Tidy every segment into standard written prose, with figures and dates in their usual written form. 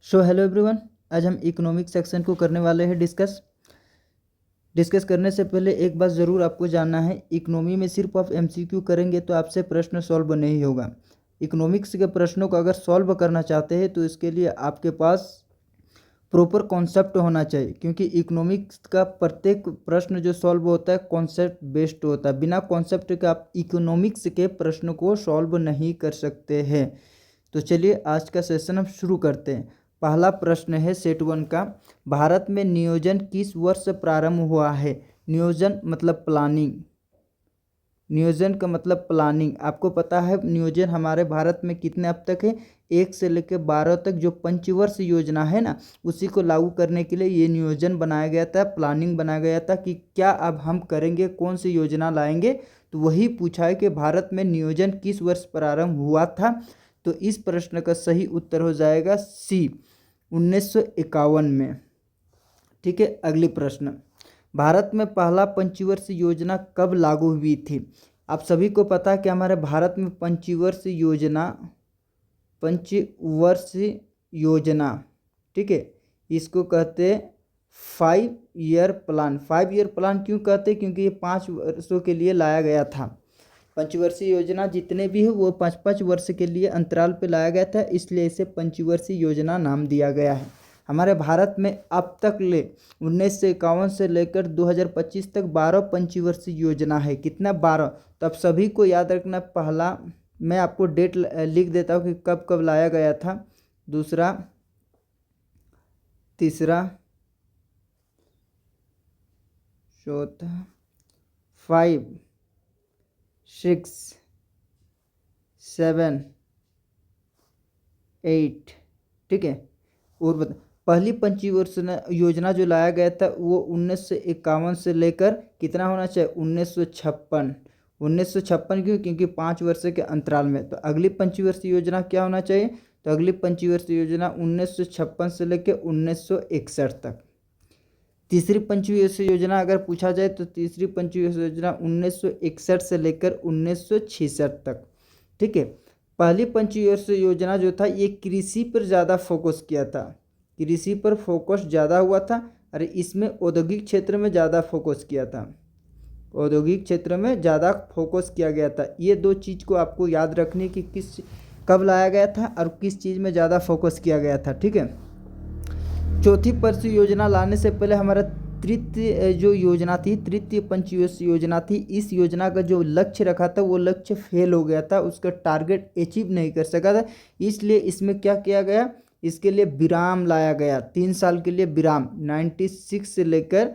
Hello everyone. आज हम economic section को करने वाले हैं डिस्कस करने से पहले एक बात ज़रूर आपको जानना है। इकोनॉमी में सिर्फ आप एमसीक्यू करेंगे तो आपसे प्रश्न सॉल्व नहीं होगा। इकोनॉमिक्स के प्रश्नों को अगर सॉल्व करना चाहते हैं तो इसके लिए आपके पास प्रॉपर कॉन्सेप्ट होना चाहिए, क्योंकि इकोनॉमिक्स का प्रत्येक प्रश्न जो सॉल्व होता है कॉन्सेप्ट बेस्ड होता है। बिना कॉन्सेप्ट के आप इकोनॉमिक्स के प्रश्न को सॉल्व नहीं कर सकते हैं। तो चलिए आज का सेशन हम शुरू करते हैं। पहला प्रश्न है सेट 1 का, भारत में नियोजन किस वर्ष प्रारंभ हुआ है? नियोजन मतलब प्लानिंग। नियोजन का मतलब प्लानिंग। आपको पता है नियोजन हमारे भारत में कितने अब तक है? 1 से लेकर 12 तक जो पंचवर्ष योजना है ना, उसी को लागू करने के लिए ये नियोजन बनाया गया था, प्लानिंग बनाया गया था कि क्या अब हम करेंगे, कौन सी योजना लाएंगे। तो वही पूछा है कि भारत में नियोजन किस वर्ष प्रारंभ हुआ था। तो इस प्रश्न का सही उत्तर हो जाएगा सी, 1951 में। ठीक है, अगली प्रश्न, भारत में पहला पंचवर्ष योजना कब लागू हुई थी? आप सभी को पता है कि हमारे भारत में पंचवर्ष योजना, ठीक है, इसको कहते हैं 5 ईयर प्लान। 5 ईयर प्लान क्यों कहते हैं? क्योंकि ये 5 वर्षों के लिए लाया गया था। पंचवर्षीय योजना जितने भी है वो 5-5 वर्ष के लिए अंतराल पे लाया गया था, इसलिए इसे पंचवर्षीय योजना नाम दिया गया है। हमारे भारत में अब तक 1951 से लेकर 2025 तक 12 पंचवर्षीय योजना है। कितना? 12। तो अब सभी को याद रखना, पहला मैं आपको डेट लिख देता हूँ कि कब कब लाया गया था, दूसरा, तीसरा, चौथा, 5, 6, 7, 8। ठीक है, और बता, पहली पंचवर्ष योजना जो लाया गया था वो 1951 से लेकर कितना होना चाहिए? 1956। 1956 क्यों? क्योंकि 5 वर्ष के अंतराल में। तो अगली पंचवर्षीय योजना क्या होना चाहिए? तो अगली पंचवर्षीय योजना 1956 से लेकर 1961 तक। तीसरी पंचवर्षीय योजना अगर पूछा जाए तो तीसरी पंचवर्षीय योजना 1961 से लेकर 1966 तक। ठीक है, पहली पंचवर्षीय योजना जो था ये कृषि पर ज़्यादा फोकस किया था, कृषि पर फोकस ज़्यादा हुआ था, और इसमें औद्योगिक क्षेत्र में ज़्यादा फोकस किया था, औद्योगिक क्षेत्र में ज़्यादा फोकस किया गया था। ये दो चीज़ को आपको याद रखने की कब लाया गया था और किस चीज़ में ज़्यादा फोकस किया गया था। ठीक है, चौथी पंच योजना लाने से पहले हमारा तृतीय जो योजना थी, तृतीय पंचवर्ष योजना थी, इस योजना का जो लक्ष्य रखा था वो लक्ष्य फेल हो गया था, उसका टारगेट अचीव नहीं कर सका था। इसलिए इसमें क्या किया गया? इसके लिए विराम लाया गया, 3 साल के लिए विराम, 96 से लेकर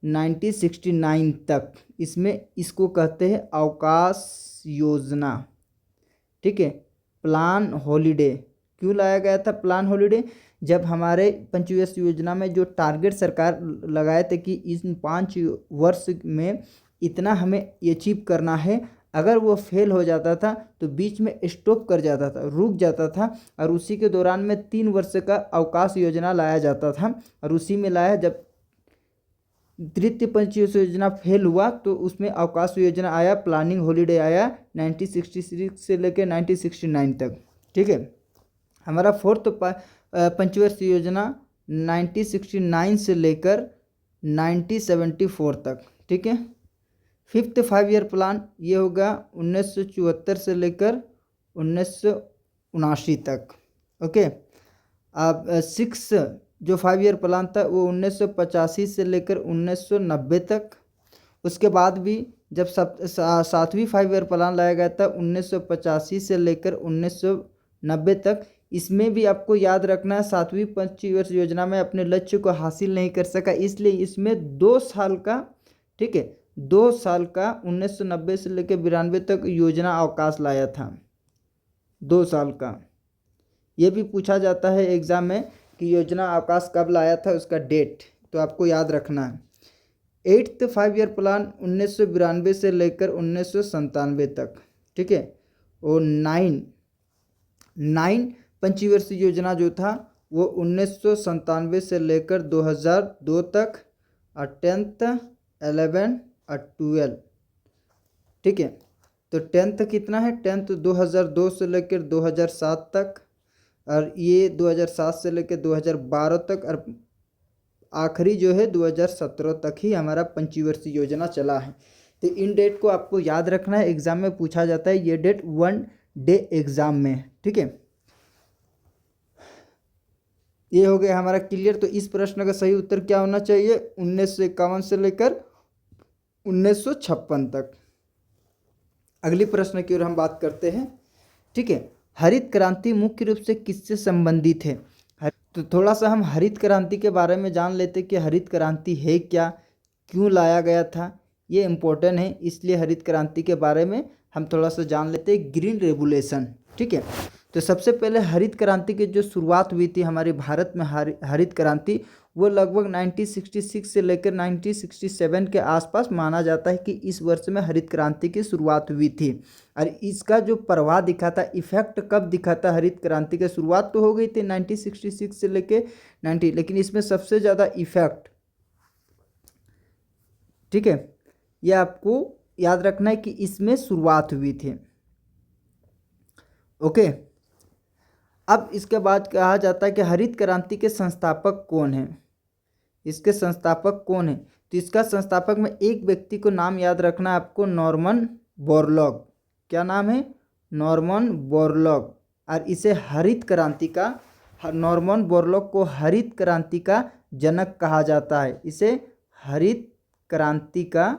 1969 तक। इसमें इसको कहते हैं अवकाश योजना। ठीक है, प्लान हॉलीडे। क्यों लाया गया था प्लान हॉलीडे? जब हमारे पंचवर्ष योजना में जो टारगेट सरकार लगाए थे कि इस 5 वर्ष में इतना हमें अचीव करना है, अगर वो फेल हो जाता था तो बीच में स्टॉप कर जाता था, रुक जाता था, और उसी के दौरान में 3 वर्ष का अवकाश योजना लाया जाता था। और उसी में लाया, जब तृतीय पंचवर्ष योजना फेल हुआ तो उसमें अवकाश योजना आया, प्लानिंग हॉलीडे आया 1966 से लेकर 1969 तक। ठीक है, हमारा फोर्थ पंचवर्ष योजना 1969 से लेकर 1974 तक। ठीक है, फिफ्थ 5 ईयर प्लान ये होगा 1974 से लेकर 1979 तक। ओके, अब 6 जो 5 ईयर प्लान था वो 1985 से लेकर 1990 तक। उसके बाद भी जब 7वीं 5 ईयर प्लान लाया गया था 1985 से लेकर 1990 तक। इसमें भी आपको याद रखना है 7वीं पंचवर्ष योजना में अपने लक्ष्य को हासिल नहीं कर सका, इसलिए इसमें 2 साल का, ठीक है, 2 साल का 1990 से लेकर 92 तक योजना अवकाश लाया था, 2 साल का। ये भी पूछा जाता है एग्जाम में कि योजना अवकाश कब लाया था, उसका डेट, तो आपको याद रखना है। 8th 5 ईयर प्लान 1992 से लेकर 1997 तक। ठीक है, और 9 पंचवर्षीय योजना जो था वो 1997 से लेकर 2002 तक, और 10th 11 और 12। ठीक है, तो 10th कितना है? 10th 2002 से लेकर 2007 तक, और ये 2007 से लेकर 2012 तक, और आखिरी जो है 2017 तक ही हमारा पंचवर्षीय योजना चला है। तो इन डेट को आपको याद रखना है, एग्जाम में पूछा जाता है ये डेट 1 डे एग्जाम में, ठीक है। ये हो गया हमारा क्लियर। तो इस प्रश्न का सही उत्तर क्या होना चाहिए? 1951 से लेकर 1956 तक। अगली प्रश्न की ओर हम बात करते हैं, ठीक है। हरित क्रांति मुख्य रूप से किससे संबंधित है? तो थोड़ा सा हम हरित क्रांति के बारे में जान लेते कि हरित क्रांति है क्या, क्यों लाया गया था, ये इम्पोर्टेंट है, इसलिए हरित क्रांति के बारे में हम थोड़ा सा जान लेते हैं। ग्रीन रेवोल्यूशन, ठीक है। तो सबसे पहले हरित क्रांति की जो शुरुआत हुई थी हमारे भारत में, हरित क्रांति, वो लगभग 1966 से लेकर 1967 के आसपास माना जाता है कि इस वर्ष में हरित क्रांति की शुरुआत हुई थी। और इसका जो प्रभाव दिखा था, इफेक्ट कब दिखा था हरित क्रांति की? शुरुआत तो हो गई थी 1966 से लेकर 90, लेकिन इसमें सबसे ज़्यादा इफेक्ट, ठीक है, यह आपको याद रखना है कि इसमें शुरुआत हुई थी। ओके। अब इसके बाद कहा जाता है कि हरित क्रांति के संस्थापक कौन हैं? इसके संस्थापक कौन हैं? तो इसका संस्थापक में एक व्यक्ति को नाम याद रखना है आपको, नॉर्मन बोरलॉग। क्या नाम है? Norman Borlaug. और इसे हरित क्रांति का, नॉर्मन बोरलॉग को हरित क्रांति का जनक कहा जाता है। इसे हरित क्रांति का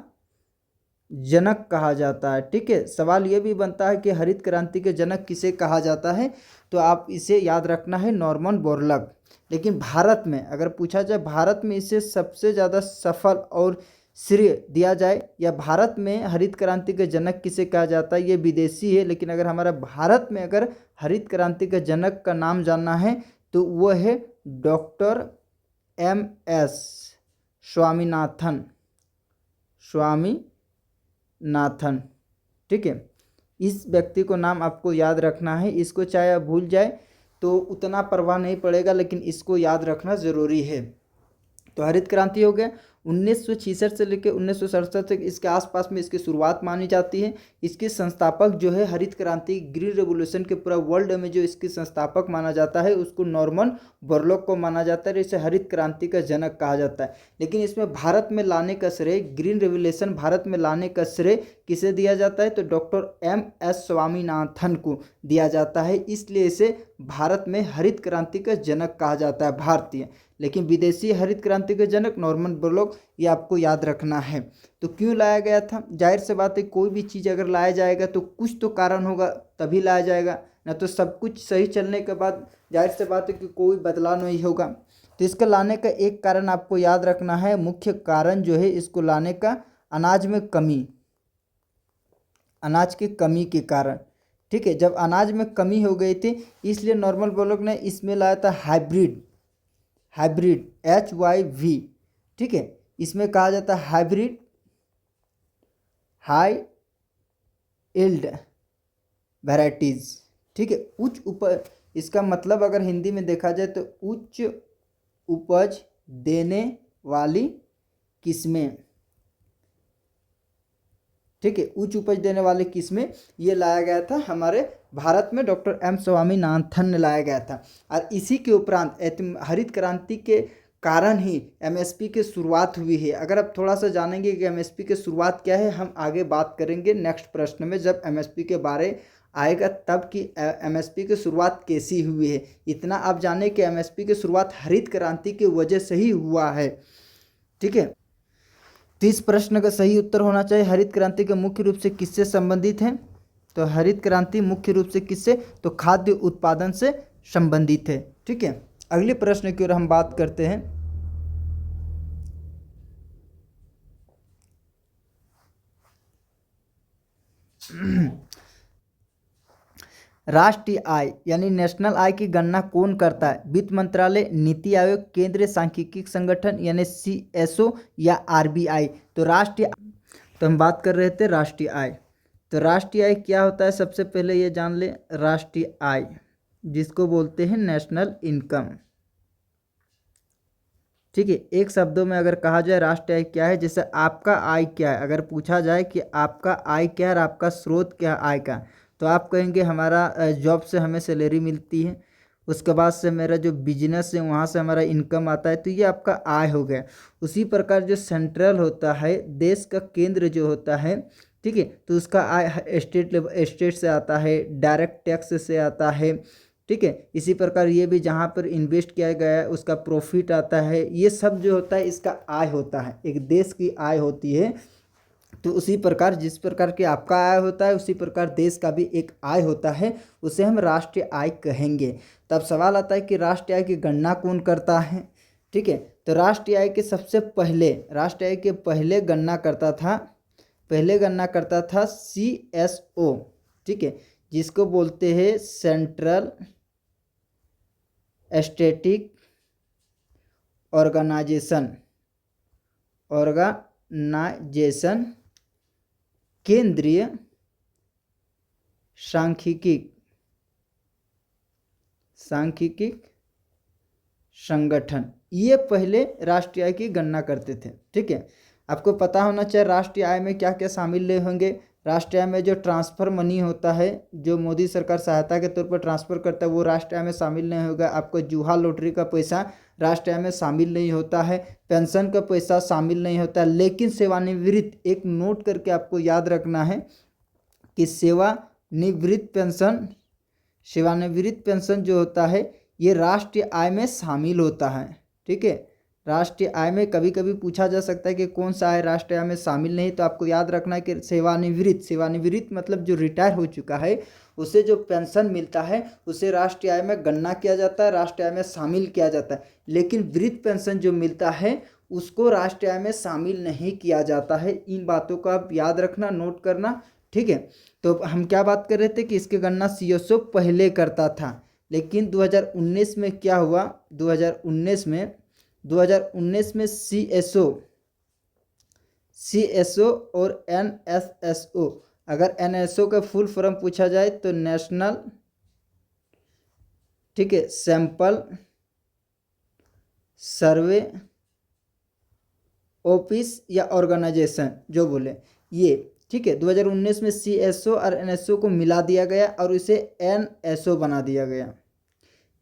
जनक कहा जाता है, ठीक है। सवाल ये भी बनता है कि हरित क्रांति के जनक किसे कहा जाता है? तो आप इसे याद रखना है, नॉर्मन बोरलॉग। लेकिन भारत में अगर पूछा जाए, भारत में इसे सबसे ज़्यादा सफल और श्रेय दिया जाए, या भारत में हरित क्रांति के जनक किसे कहा जाता है, ये विदेशी है। लेकिन अगर हमारा भारत में अगर हरित क्रांति के जनक का नाम जानना है तो वो है डॉक्टर MS स्वामीनाथन, स्वामीनाथन, ठीक है। इस व्यक्ति को नाम आपको याद रखना है। इसको चाहे आप भूल जाए तो उतना परवाह नहीं पड़ेगा, लेकिन इसको याद रखना ज़रूरी है। तो हरित क्रांति हो गया 1966 से लेकर 1967 तक, इसके आसपास में इसकी शुरुआत मानी जाती है। इसके संस्थापक जो है हरित क्रांति, ग्रीन रेवोल्यूशन के पूरा वर्ल्ड में जो इसके संस्थापक माना जाता है उसको नॉर्मन बोरलॉग को माना जाता है। इसे हरित क्रांति का जनक कहा जाता है। लेकिन इसमें भारत में लाने का श्रेय, ग्रीन रेवोल्यूशन भारत में लाने का श्रेय किसे दिया जाता है? तो डॉक्टर MS स्वामीनाथन को दिया जाता है। इसलिए इसे भारत में हरित क्रांति का जनक कहा जाता है, भारतीय। लेकिन विदेशी हरित क्रांति के जनक नॉर्मन बोरलॉग, ये आपको याद रखना है। तो क्यों लाया गया था? जाहिर सी बात है, कोई भी चीज़ अगर लाया जाएगा तो कुछ तो कारण होगा तभी लाया जाएगा, ना तो सब कुछ सही चलने के बाद जाहिर सी बात है कि कोई बदलाव नहीं होगा। तो इसका लाने का एक कारण आपको याद रखना है, मुख्य कारण जो है इसको लाने का, अनाज में कमी, अनाज की कमी के कारण, ठीक है। जब अनाज में कमी हो गई थी इसलिए नॉर्मन बोरलॉग ने इसमें लाया था हाइब्रिड HYV, ठीक है। इसमें कहा जाता है हाइब्रिड हाई यील्ड वैरायटीज़, ठीक है। उच्च उपज, इसका मतलब अगर हिंदी में देखा जाए तो उच्च उपज देने वाली किस्में, ठीक है, उच्च उपज देने वाले किस्में ये लाया गया था हमारे भारत में, डॉक्टर M स्वामीनाथन ने लाया गया था। और इसी के उपरांत हरित क्रांति के कारण ही MSP की शुरुआत हुई है। अगर आप थोड़ा सा जानेंगे कि MSP की शुरुआत क्या है, हम आगे बात करेंगे नेक्स्ट प्रश्न में, जब MSP के बारे आएगा तब कि MSP की शुरुआत कैसी हुई है। इतना आप जाने कि MSP की शुरुआत हरित क्रांति की वजह से ही हुआ है, ठीक है। तो इस प्रश्न का सही उत्तर होना चाहिए, हरित क्रांति के मुख्य रूप से किससे संबंधित है? तो हरित क्रांति मुख्य रूप से किससे? तो खाद्य उत्पादन से संबंधित है, ठीक है। अगले प्रश्न की ओर हम बात करते हैं। राष्ट्रीय आय यानी नेशनल आय की गणना कौन करता है? वित्त मंत्रालय, नीति आयोग, केंद्रीय सांख्यिकी संगठन यानी CSO या RBI? तो राष्ट्रीय, तो हम बात कर रहे थे राष्ट्रीय आय। तो राष्ट्रीय आय क्या होता है? सबसे पहले ये जान ले, राष्ट्रीय आय जिसको बोलते हैं नेशनल इनकम, ठीक है। एक शब्दों में अगर कहा जाए राष्ट्रीय आय क्या है, जैसे आपका आय क्या है, अगर पूछा जाए कि आपका आय क्या है और आपका स्रोत क्या है आय का, तो आप कहेंगे हमारा जॉब से हमें सैलरी मिलती है, उसके बाद से मेरा जो बिजनेस है वहाँ से हमारा इनकम आता है, तो ये आपका आय हो गया। उसी प्रकार जो सेंट्रल होता है, देश का केंद्र जो होता है, ठीक है, तो उसका आय स्टेट से आता है, डायरेक्ट टैक्स से आता है, ठीक है। इसी प्रकार ये भी जहाँ पर इन्वेस्ट किया गया है उसका प्रॉफिट आता है। ये सब जो होता है इसका आय होता है, एक देश की आय होती है। तो उसी प्रकार जिस प्रकार के आपका आय होता है उसी प्रकार देश का भी एक आय होता है, उसे हम राष्ट्रीय आय कहेंगे। तब सवाल आता है कि राष्ट्रीय आय की गणना कौन करता है, ठीक है। तो राष्ट्रीय आय के सबसे पहले, राष्ट्रीय आय के पहले गणना करता था CSO, ठीक है, जिसको बोलते हैं सेंट्रल स्टैटिक ऑर्गेनाइजेशन, केंद्रीय सांख्यिकी संगठन, ये पहले राष्ट्रीय आय की गणना करते थे, ठीक है। आपको पता होना चाहिए राष्ट्रीय आय में क्या क्या शामिल होंगे। राष्ट्रीय आय में जो ट्रांसफर मनी होता है, जो मोदी सरकार सहायता के तौर पर ट्रांसफर करता है, वो राष्ट्रीय आय में शामिल नहीं होगा। आपको जुहा लॉटरी का पैसा राष्ट्रीय आय में शामिल नहीं होता है, पेंशन का पैसा शामिल नहीं होता। लेकिन सेवानिवृत्त, एक नोट करके आपको याद रखना है कि सेवानिवृत्त पेंशन जो होता है ये राष्ट्रीय आय में शामिल होता है, ठीक है। राष्ट्रीय आय में कभी कभी पूछा जा सकता है कि कौन सा आय राष्ट्रीय आय में शामिल नहीं, तो आपको याद रखना है कि सेवानिवृत्त मतलब जो रिटायर हो चुका है उसे जो पेंशन मिलता है उसे राष्ट्रीय आय में गणना किया जाता है, राष्ट्रीय आय में शामिल किया जाता है। लेकिन वृत्त पेंशन जो मिलता है उसको राष्ट्रीय आय में शामिल नहीं किया जाता है। इन बातों को आप याद रखना, नोट करना, ठीक है। तो हम क्या बात कर रहे थे कि इसकी गणना CSO पहले करता था, लेकिन 2019 में क्या हुआ, 2019 में CSO और NSSO, अगर NSO का फुल फॉर्म पूछा जाए तो नेशनल, ठीक है, सैंपल सर्वे ऑफिस या ऑर्गेनाइजेशन जो बोले ये, ठीक है। 2019 में CSO और NSO को मिला दिया गया और इसे NSO बना दिया गया,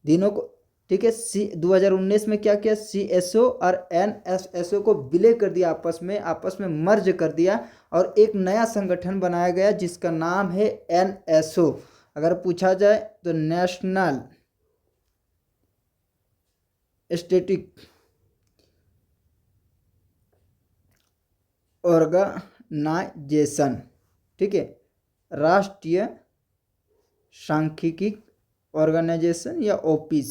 तीनों को, ठीक है। 2019 में क्या किया, CSO और NSSO को विलय कर दिया, आपस में मर्ज कर दिया और एक नया संगठन बनाया गया जिसका नाम है NSO। अगर पूछा जाए तो नेशनल स्टैटिक ऑर्गेनाइजेशन, ठीक है, राष्ट्रीय सांख्यिकी ऑर्गेनाइजेशन या ऑफिस,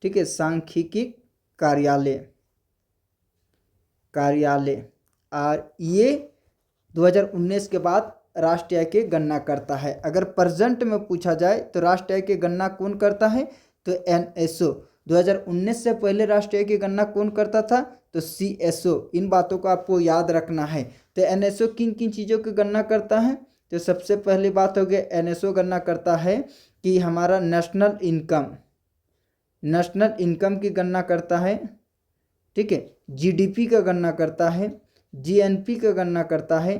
ठीक है, सांख्यिकी कार्यालय। और ये 2019 के बाद राष्ट्रीय आय की गणना करता है। अगर प्रेजेंट में पूछा जाए तो राष्ट्रीय आय की गणना कौन करता है, तो NSO। 2019 से पहले राष्ट्रीय आय की गणना कौन करता था, तो CSO। इन बातों को आपको याद रखना है। तो NSO किन किन चीज़ों की गणना करता है, तो सबसे पहली बात हो गया NSO गणना करता है कि हमारा नेशनल इनकम की गणना करता है, ठीक है, GDP का गणना करता है, GNP का गणना करता है,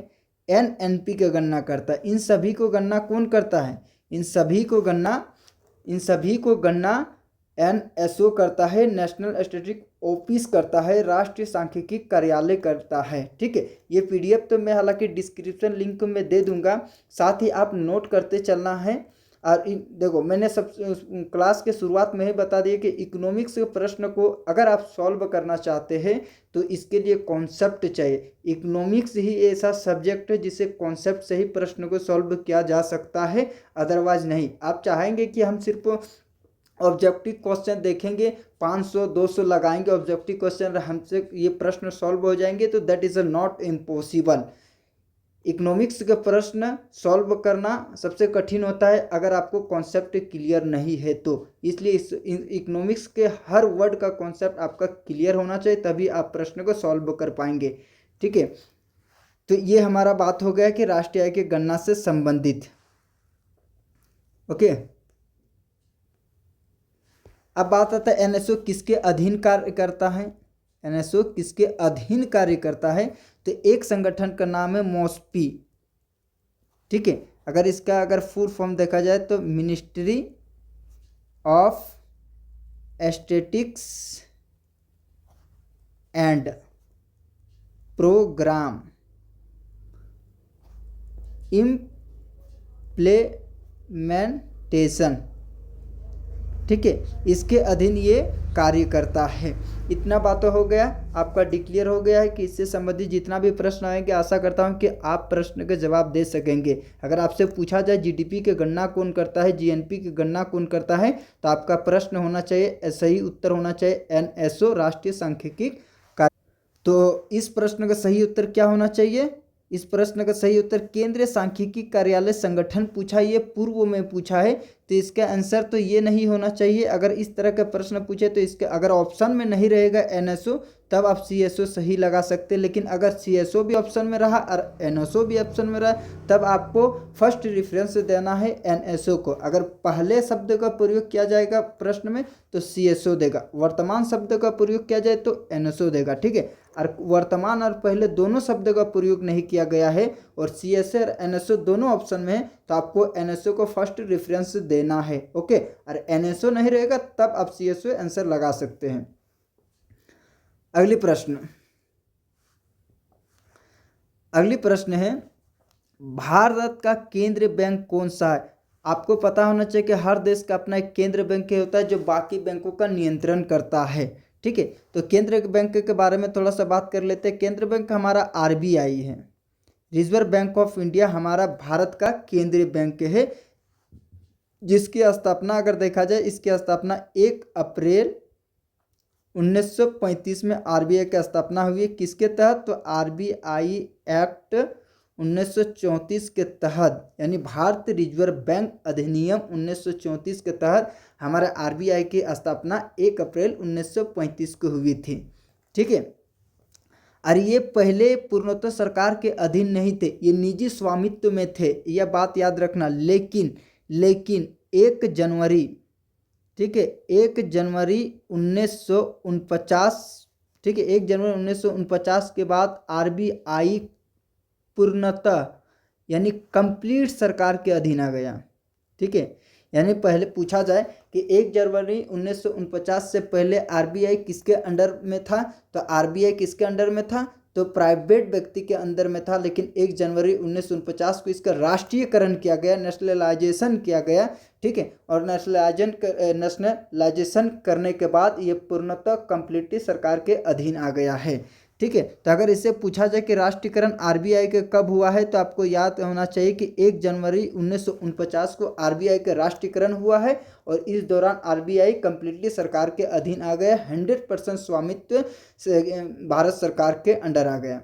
NNP का गणना करता है। इन सभी को गणना कौन करता है, इन सभी को गणना NSO करता है, नेशनल स्टैटिस्टिक्स ऑफिस करता है, राष्ट्रीय सांख्यिकी कार्यालय करता है, ठीक है। ये PDF तो मैं हालांकि डिस्क्रिप्शन लिंक में दे दूंगा, साथ ही आप नोट करते चलना है। और देखो मैंने सब क्लास के शुरुआत में ही बता दिया कि इकोनॉमिक्स के प्रश्न को अगर आप सॉल्व करना चाहते हैं तो इसके लिए कॉन्सेप्ट चाहिए। इकोनॉमिक्स ही ऐसा सब्जेक्ट है जिसे कॉन्सेप्ट से ही प्रश्न को सॉल्व किया जा सकता है, अदरवाइज नहीं। आप चाहेंगे कि हम सिर्फ ऑब्जेक्टिव क्वेश्चन देखेंगे, 500-200 लगाएंगे ऑब्जेक्टिव क्वेश्चन, हमसे ये प्रश्न सॉल्व हो जाएंगे, तो that is not impossible. Economics के प्रश्न सॉल्व करना सबसे कठिन होता है अगर आपको कॉन्सेप्ट क्लियर नहीं है तो। इसलिए इस इकोनॉमिक्स के हर वर्ड का कॉन्सेप्ट आपका क्लियर होना चाहिए, तभी आप प्रश्न को सॉल्व कर पाएंगे, ठीक है। तो ये हमारा बात हो गया कि राष्ट्रीय आय की गणना से संबंधित, ओके। अब बात आता है NSO किसके अधीन कार्य करता है। NSO किसके अधीन कार्य करता है, तो एक संगठन का नाम है MOSPI, ठीक है। अगर इसका फुल फॉर्म देखा जाए तो ministry of statistics and programme implementation, ठीक है, इसके अधीन ये कार्य करता है। इतना बात तो हो गया, आपका डिक्लेयर हो गया है कि इससे संबंधित जितना भी प्रश्न आएंगे आशा करता हूं कि आप प्रश्न के जवाब दे सकेंगे। अगर आपसे पूछा जाए जीडीपी की गणना कौन करता है, जीएनपी की गणना कौन करता है, तो आपका प्रश्न होना चाहिए, सही उत्तर होना चाहिए एनएसओ, राष्ट्रीय सांख्यिकी कार्य। तो इस प्रश्न का सही उत्तर क्या होना चाहिए? इस प्रश्न का सही उत्तर केंद्रीय सांख्यिकी कार्यालय संगठन पूछा, ये पूर्व में पूछा है, तो इसका आंसर तो ये नहीं होना चाहिए। अगर इस तरह का प्रश्न पूछे तो इसके अगर ऑप्शन में नहीं रहेगा एनएसओ, तब आप सीएसओ सही लगा सकते हैं। लेकिन अगर सीएसओ भी ऑप्शन में रहा और एनएसओ भी ऑप्शन में रहा, तब आपको फर्स्ट रेफरेंस देना है एनएसओ को। अगर पहले शब्द का प्रयोग किया जाएगा प्रश्न में तो सीएसओ देगा, वर्तमान शब्द का प्रयोग किया जाए तो एनएसओ देगा, ठीक है। और वर्तमान और पहले दोनों शब्द का प्रयोग नहीं किया गया है और सीएसओ और एनएसओ दोनों ऑप्शन में है, तो आपको एनएसओ को फर्स्ट रेफरेंस देना है, ओके। और एनएसओ नहीं रहेगा तब आप सीएसओ आंसर लगा सकते हैं। अगली प्रश्न है, भारत का केंद्रीय बैंक कौन सा है? आपको पता होना चाहिए कि हर देश का अपना एक केंद्रीय बैंक होता है जो बाकी बैंकों का नियंत्रण करता है, ठीक है। तो केंद्रीय बैंक के बारे में थोड़ा सा बात कर लेते हैं। केंद्रीय बैंक हमारा आरबीआई है, रिजर्व बैंक ऑफ इंडिया हमारा भारत का केंद्रीय बैंक है, जिसकी स्थापना अगर देखा जाए, इसकी स्थापना 1 अप्रैल 1935 में आरबीआई की स्थापना हुई है। किसके तहत? तो आरबीआई एक्ट 1934 के तहत, यानी भारतीय रिजर्व बैंक अधिनियम 1934 के तहत हमारे आरबीआई की स्थापना 1 अप्रैल 1935 को हुई थी, ठीक है। और ये पहले पूर्णतः सरकार के अधीन नहीं थे, ये निजी स्वामित्व में थे, यह बात याद रखना। लेकिन 1 जनवरी, ठीक है, 1 जनवरी 1949, ठीक है, 1 जनवरी 1949 के बाद आरबीआई पूर्णतः यानी कंप्लीट सरकार के अधीन आ गया, ठीक है। यानी पहले पूछा जाए कि 1 जनवरी 1949 से पहले आरबीआई किसके अंडर में था, तो आरबीआई किसके अंडर में था, तो प्राइवेट व्यक्ति के अंदर में था। लेकिन 1 जनवरी 1949 को इसका राष्ट्रीयकरण किया गया, नेशनलाइजेशन किया गया, ठीक है। और नेशनलाइजेशन करने के बाद ये पूर्णतः कंप्लीटली सरकार के अधीन आ गया है, ठीक है। तो अगर इससे पूछा जाए कि राष्ट्रीयकरण आरबीआई के कब हुआ है, तो आपको याद होना चाहिए कि 1 जनवरी 1949 को आरबीआई का राष्ट्रीयकरण हुआ है और इस दौरान आरबीआई कंप्लीटली सरकार के अधीन आ गया, 100% स्वामित्व से भारत सरकार के अंडर आ गया।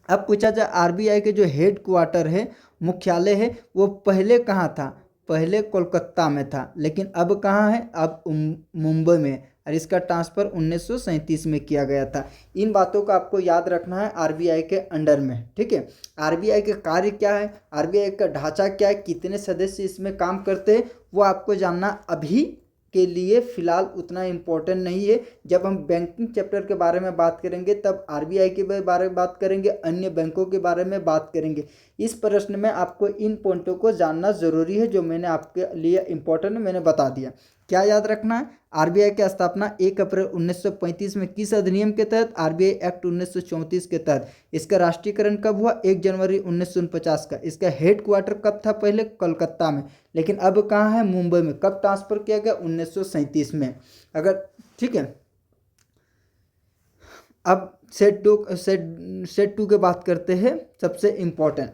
अब पूछा जाए आरबीआई के जो हेड क्वार्टर है, मुख्यालय है, वो पहले कहाँ था? पहले कोलकाता में था, लेकिन अब कहाँ है? अब मुंबई में, और इसका ट्रांसफ़र 1937 में किया गया था। इन बातों को आपको याद रखना है आरबीआई के अंडर में, ठीक है। आरबीआई के कार्य क्या है, आरबीआई का ढांचा क्या है, कितने सदस्य इसमें काम करते हैं, वो आपको जानना अभी के लिए फ़िलहाल उतना इम्पोर्टेंट नहीं है। जब हम बैंकिंग चैप्टर के बारे में बात करेंगे तब आरबीआई के बारे में बात करेंगे, अन्य बैंकों के बारे में बात करेंगे। इस प्रश्न में आपको इन पॉइंटों को जानना ज़रूरी है, जो मैंने आपके लिए इम्पोर्टेंट मैंने बता दिया। क्या याद रखना है? आरबीआई की स्थापना 1 अप्रैल 1935 में किस अधिनियम के तहत? आरबीआई एक्ट 1934 के तहत। इसका राष्ट्रीयकरण कब हुआ? 1 जनवरी 1949 का। इसका हेड क्वार्टर कब था? पहले कोलकाता में, लेकिन अब कहाँ है? मुंबई में। कब ट्रांसफ़र किया गया? 1937 में। अगर ठीक है, अब सेट टू की बात करते हैं। सबसे इम्पोर्टेंट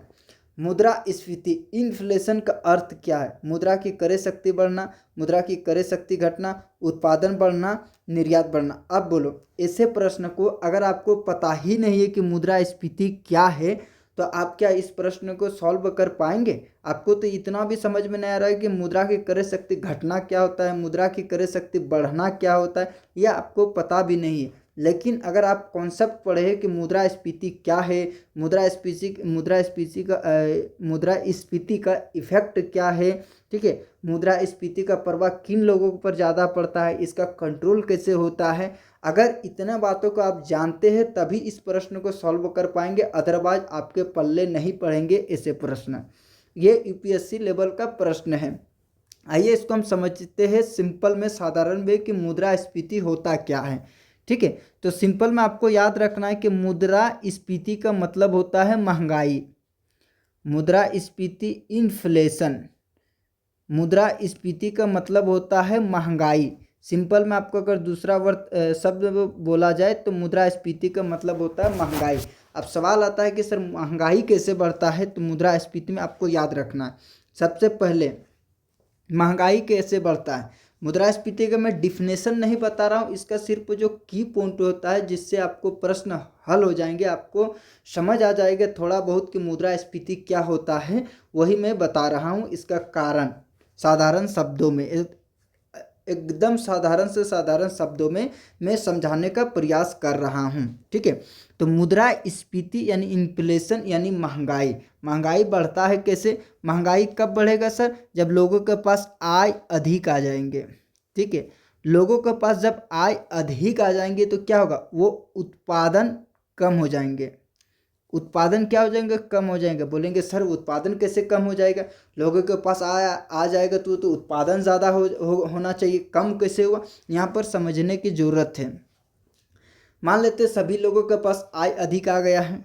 मुद्रास्फीति, इन्फ्लेशन का अर्थ क्या है? मुद्रा की क्रय शक्ति बढ़ना, मुद्रा की क्रय शक्ति घटना, उत्पादन बढ़ना, निर्यात बढ़ना। अब बोलो, ऐसे प्रश्न को अगर आपको पता ही नहीं है कि मुद्रास्फीति क्या है, तो आप क्या इस प्रश्न को सॉल्व कर पाएंगे? आपको तो इतना भी समझ में नहीं आ रहा है कि मुद्रा की क्रय शक्ति घटना क्या होता है, मुद्रा की क्रय शक्ति बढ़ना क्या होता है, यह आपको पता भी नहीं है। लेकिन अगर आप कॉन्सेप्ट पढ़े कि मुद्रास्फीति क्या है, मुद्रास्फीति का इफेक्ट क्या है, ठीक है, मुद्रास्फीति का प्रभाव किन लोगों पर ज़्यादा पड़ता है, इसका कंट्रोल कैसे होता है, अगर इतने बातों को आप जानते हैं तभी इस प्रश्न को सॉल्व कर पाएंगे, अदरवाइज आपके पल्ले नहीं पड़ेंगे ऐसे प्रश्न। ये यूपीएससी लेवल का प्रश्न है। आइए इसको हम समझते हैं सिंपल में, साधारण में, कि मुद्रास्फीति होता क्या है। ठीक है, तो सिंपल में आपको याद रखना है कि मुद्रास्फीति का मतलब होता है महंगाई। मुद्रास्फीति इन्फ्लेशन, मुद्रास्फीति का मतलब होता है महंगाई। सिंपल में आपको अगर दूसरा शब्द बोला जाए तो मुद्रास्फीति का मतलब होता है महंगाई। अब सवाल आता है कि सर महंगाई कैसे बढ़ता है, तो मुद्रास्फीति में आपको याद रखना है सबसे पहले महंगाई कैसे बढ़ता है। मुद्रास्फीति का मैं डिफिनेशन नहीं बता रहा हूँ, इसका सिर्फ जो की पॉइंट होता है जिससे आपको प्रश्न हल हो जाएंगे, आपको समझ आ जाएगा थोड़ा बहुत कि मुद्रास्फीति क्या होता है, वही मैं बता रहा हूँ। इसका कारण साधारण शब्दों में, एकदम साधारण से साधारण शब्दों में मैं समझाने का प्रयास कर रहा हूँ। ठीक है, तो मुद्रास्फीति यानी इन्फ्लेशन यानी महंगाई। महंगाई बढ़ता है कैसे, महंगाई कब बढ़ेगा सर, जब लोगों के पास आय अधिक आ जाएंगे। ठीक है, लोगों के पास जब आय अधिक आ जाएंगे तो क्या होगा, वो उत्पादन कम हो जाएंगे। उत्पादन क्या हो जाएंगे, कम हो जाएंगे। बोलेंगे सर उत्पादन कैसे कम हो जाएगा, लोगों के पास आ जाएगा तो उत्पादन ज़्यादा होना चाहिए, कम कैसे हुआ। यहाँ पर समझने की ज़रूरत है। मान लेते सभी लोगों के पास आय अधिक आ गया है,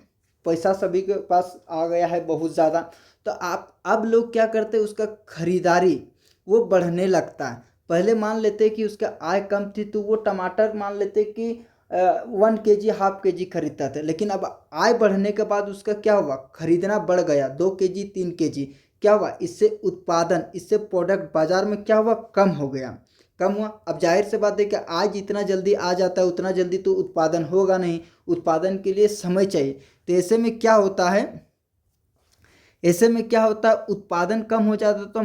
पैसा सभी के पास आ गया है बहुत ज़्यादा, तो आप अब लोग क्या करते हैं, उसका खरीदारी वो बढ़ने लगता है। पहले मान लेते कि उसका आय कम थी तो वो टमाटर मान लेते कि 1 kg ½ kg खरीदता था, लेकिन अब आय बढ़ने के बाद उसका क्या हुआ, खरीदना बढ़ गया 2 kg 3 kg। क्या हुआ, इससे उत्पादन, इससे प्रोडक्ट बाजार में क्या हुआ, कम हो गया, कम हुआ। अब जाहिर से बात है कि आज जितना जल्दी आ जाता है उतना जल्दी तो उत्पादन होगा नहीं, उत्पादन के लिए समय चाहिए। तो ऐसे में क्या होता है, ऐसे में क्या होता है, उत्पादन कम हो जाता है तो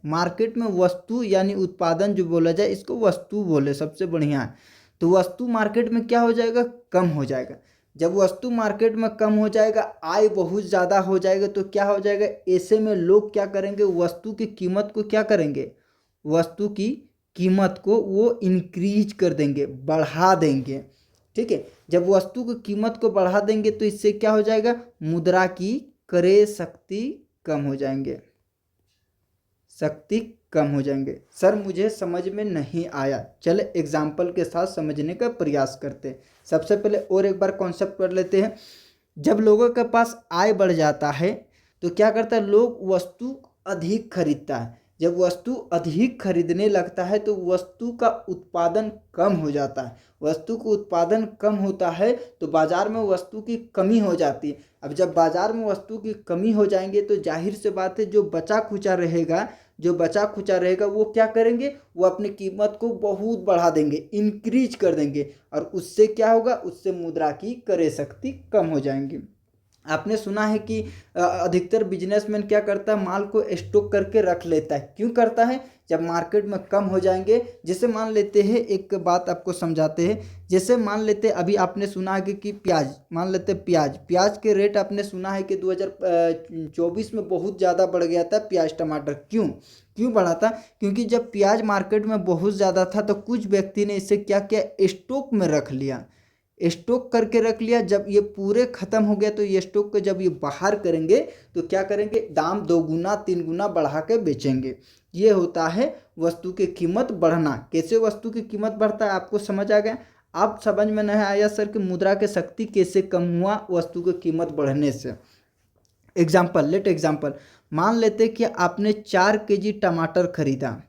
मार्केट में वस्तु यानी उत्पादन जो बोला जाए, इसको वस्तु बोले सबसे बढ़िया है। तो वस्तु मार्केट में क्या हो जाएगा, कम हो जाएगा। जब वस्तु मार्केट में कम हो जाएगा, आय बहुत ज़्यादा हो जाएगा, तो क्या हो जाएगा, ऐसे में लोग क्या करेंगे, वस्तु की कीमत को क्या करेंगे, वस्तु की कीमत को वो इंक्रीज कर देंगे, बढ़ा देंगे। ठीक है, जब वस्तु की कीमत को बढ़ा देंगे तो इससे क्या हो जाएगा, मुद्रा की क्रय शक्ति कम हो जाएंगे, शक्ति कम हो जाएंगे। सर मुझे समझ में नहीं आया, चले एग्जाम्पल के साथ समझने का प्रयास करते हैं। सबसे पहले और एक बार कॉन्सेप्ट पढ़ लेते हैं। जब लोगों के पास आय बढ़ जाता है तो क्या करता है, लोग वस्तु अधिक खरीदता है। जब वस्तु अधिक खरीदने लगता है तो वस्तु का उत्पादन कम हो जाता है। वस्तु का उत्पादन कम होता है तो बाजार में वस्तु की कमी हो जाती है। अब जब बाजार में वस्तु की कमी हो जाएंगे तो जाहिर से बात है, जो बचा खुचा रहेगा वो क्या करेंगे, वो अपनी कीमत को बहुत बढ़ा देंगे, इंक्रीज कर देंगे, और उससे क्या होगा, उससे मुद्रा की क्रय शक्ति कम हो जाएंगी। आपने सुना है कि अधिकतर बिजनेसमैन क्या करता है, माल को स्टॉक करके रख लेता है। क्यों करता है, जब मार्केट में कम हो जाएंगे। जैसे मान लेते हैं, एक बात आपको समझाते हैं। जैसे मान लेते अभी आपने सुना है कि प्याज, मान लेते प्याज के रेट आपने सुना है कि 2024 में बहुत ज़्यादा बढ़ गया था प्याज टमाटर। क्यों बढ़ा था, क्योंकि जब प्याज मार्केट में बहुत ज़्यादा था तो कुछ व्यक्ति ने इसे क्या किया, स्टॉक में रख लिया, स्टॉक करके रख लिया। जब ये पूरे ख़त्म हो गया तो ये स्टॉक को जब ये बाहर करेंगे तो क्या करेंगे, दाम 2 गुना 3 गुना बढ़ा के बेचेंगे। ये होता है वस्तु की कीमत बढ़ना। कैसे वस्तु की कीमत बढ़ता है आपको समझ आ गया। अब समझ में नहीं आया सर कि मुद्रा की शक्ति कैसे कम हुआ वस्तु की कीमत बढ़ने से। एग्जाम्पल मान लेते कि आपने 4 kg टमाटर खरीदा।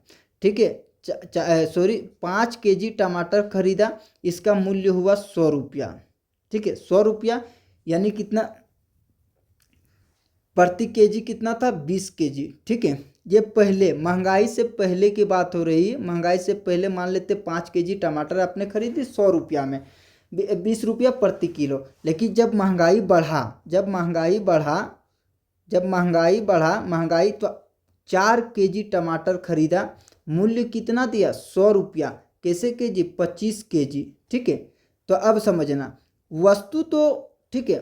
ठीक है, 5 kg टमाटर खरीदा, इसका मूल्य हुआ 100 रुपया। ठीक है, 100 रुपया यानी कितना, प्रति केजी कितना था, 20 kg। ठीक है, ये पहले महंगाई से पहले की बात हो रही है। महंगाई से पहले मान लेते 5 kg टमाटर आपने खरीदी 100 रुपया में, 20 रुपया प्रति किलो। लेकिन जब महंगाई बढ़ा, महंगाई तो 4 kg टमाटर खरीदा, मूल्य कितना दिया, 100 रुपया। कैसे केजी, 25 kg। ठीक है, तो अब समझना, वस्तु तो ठीक है,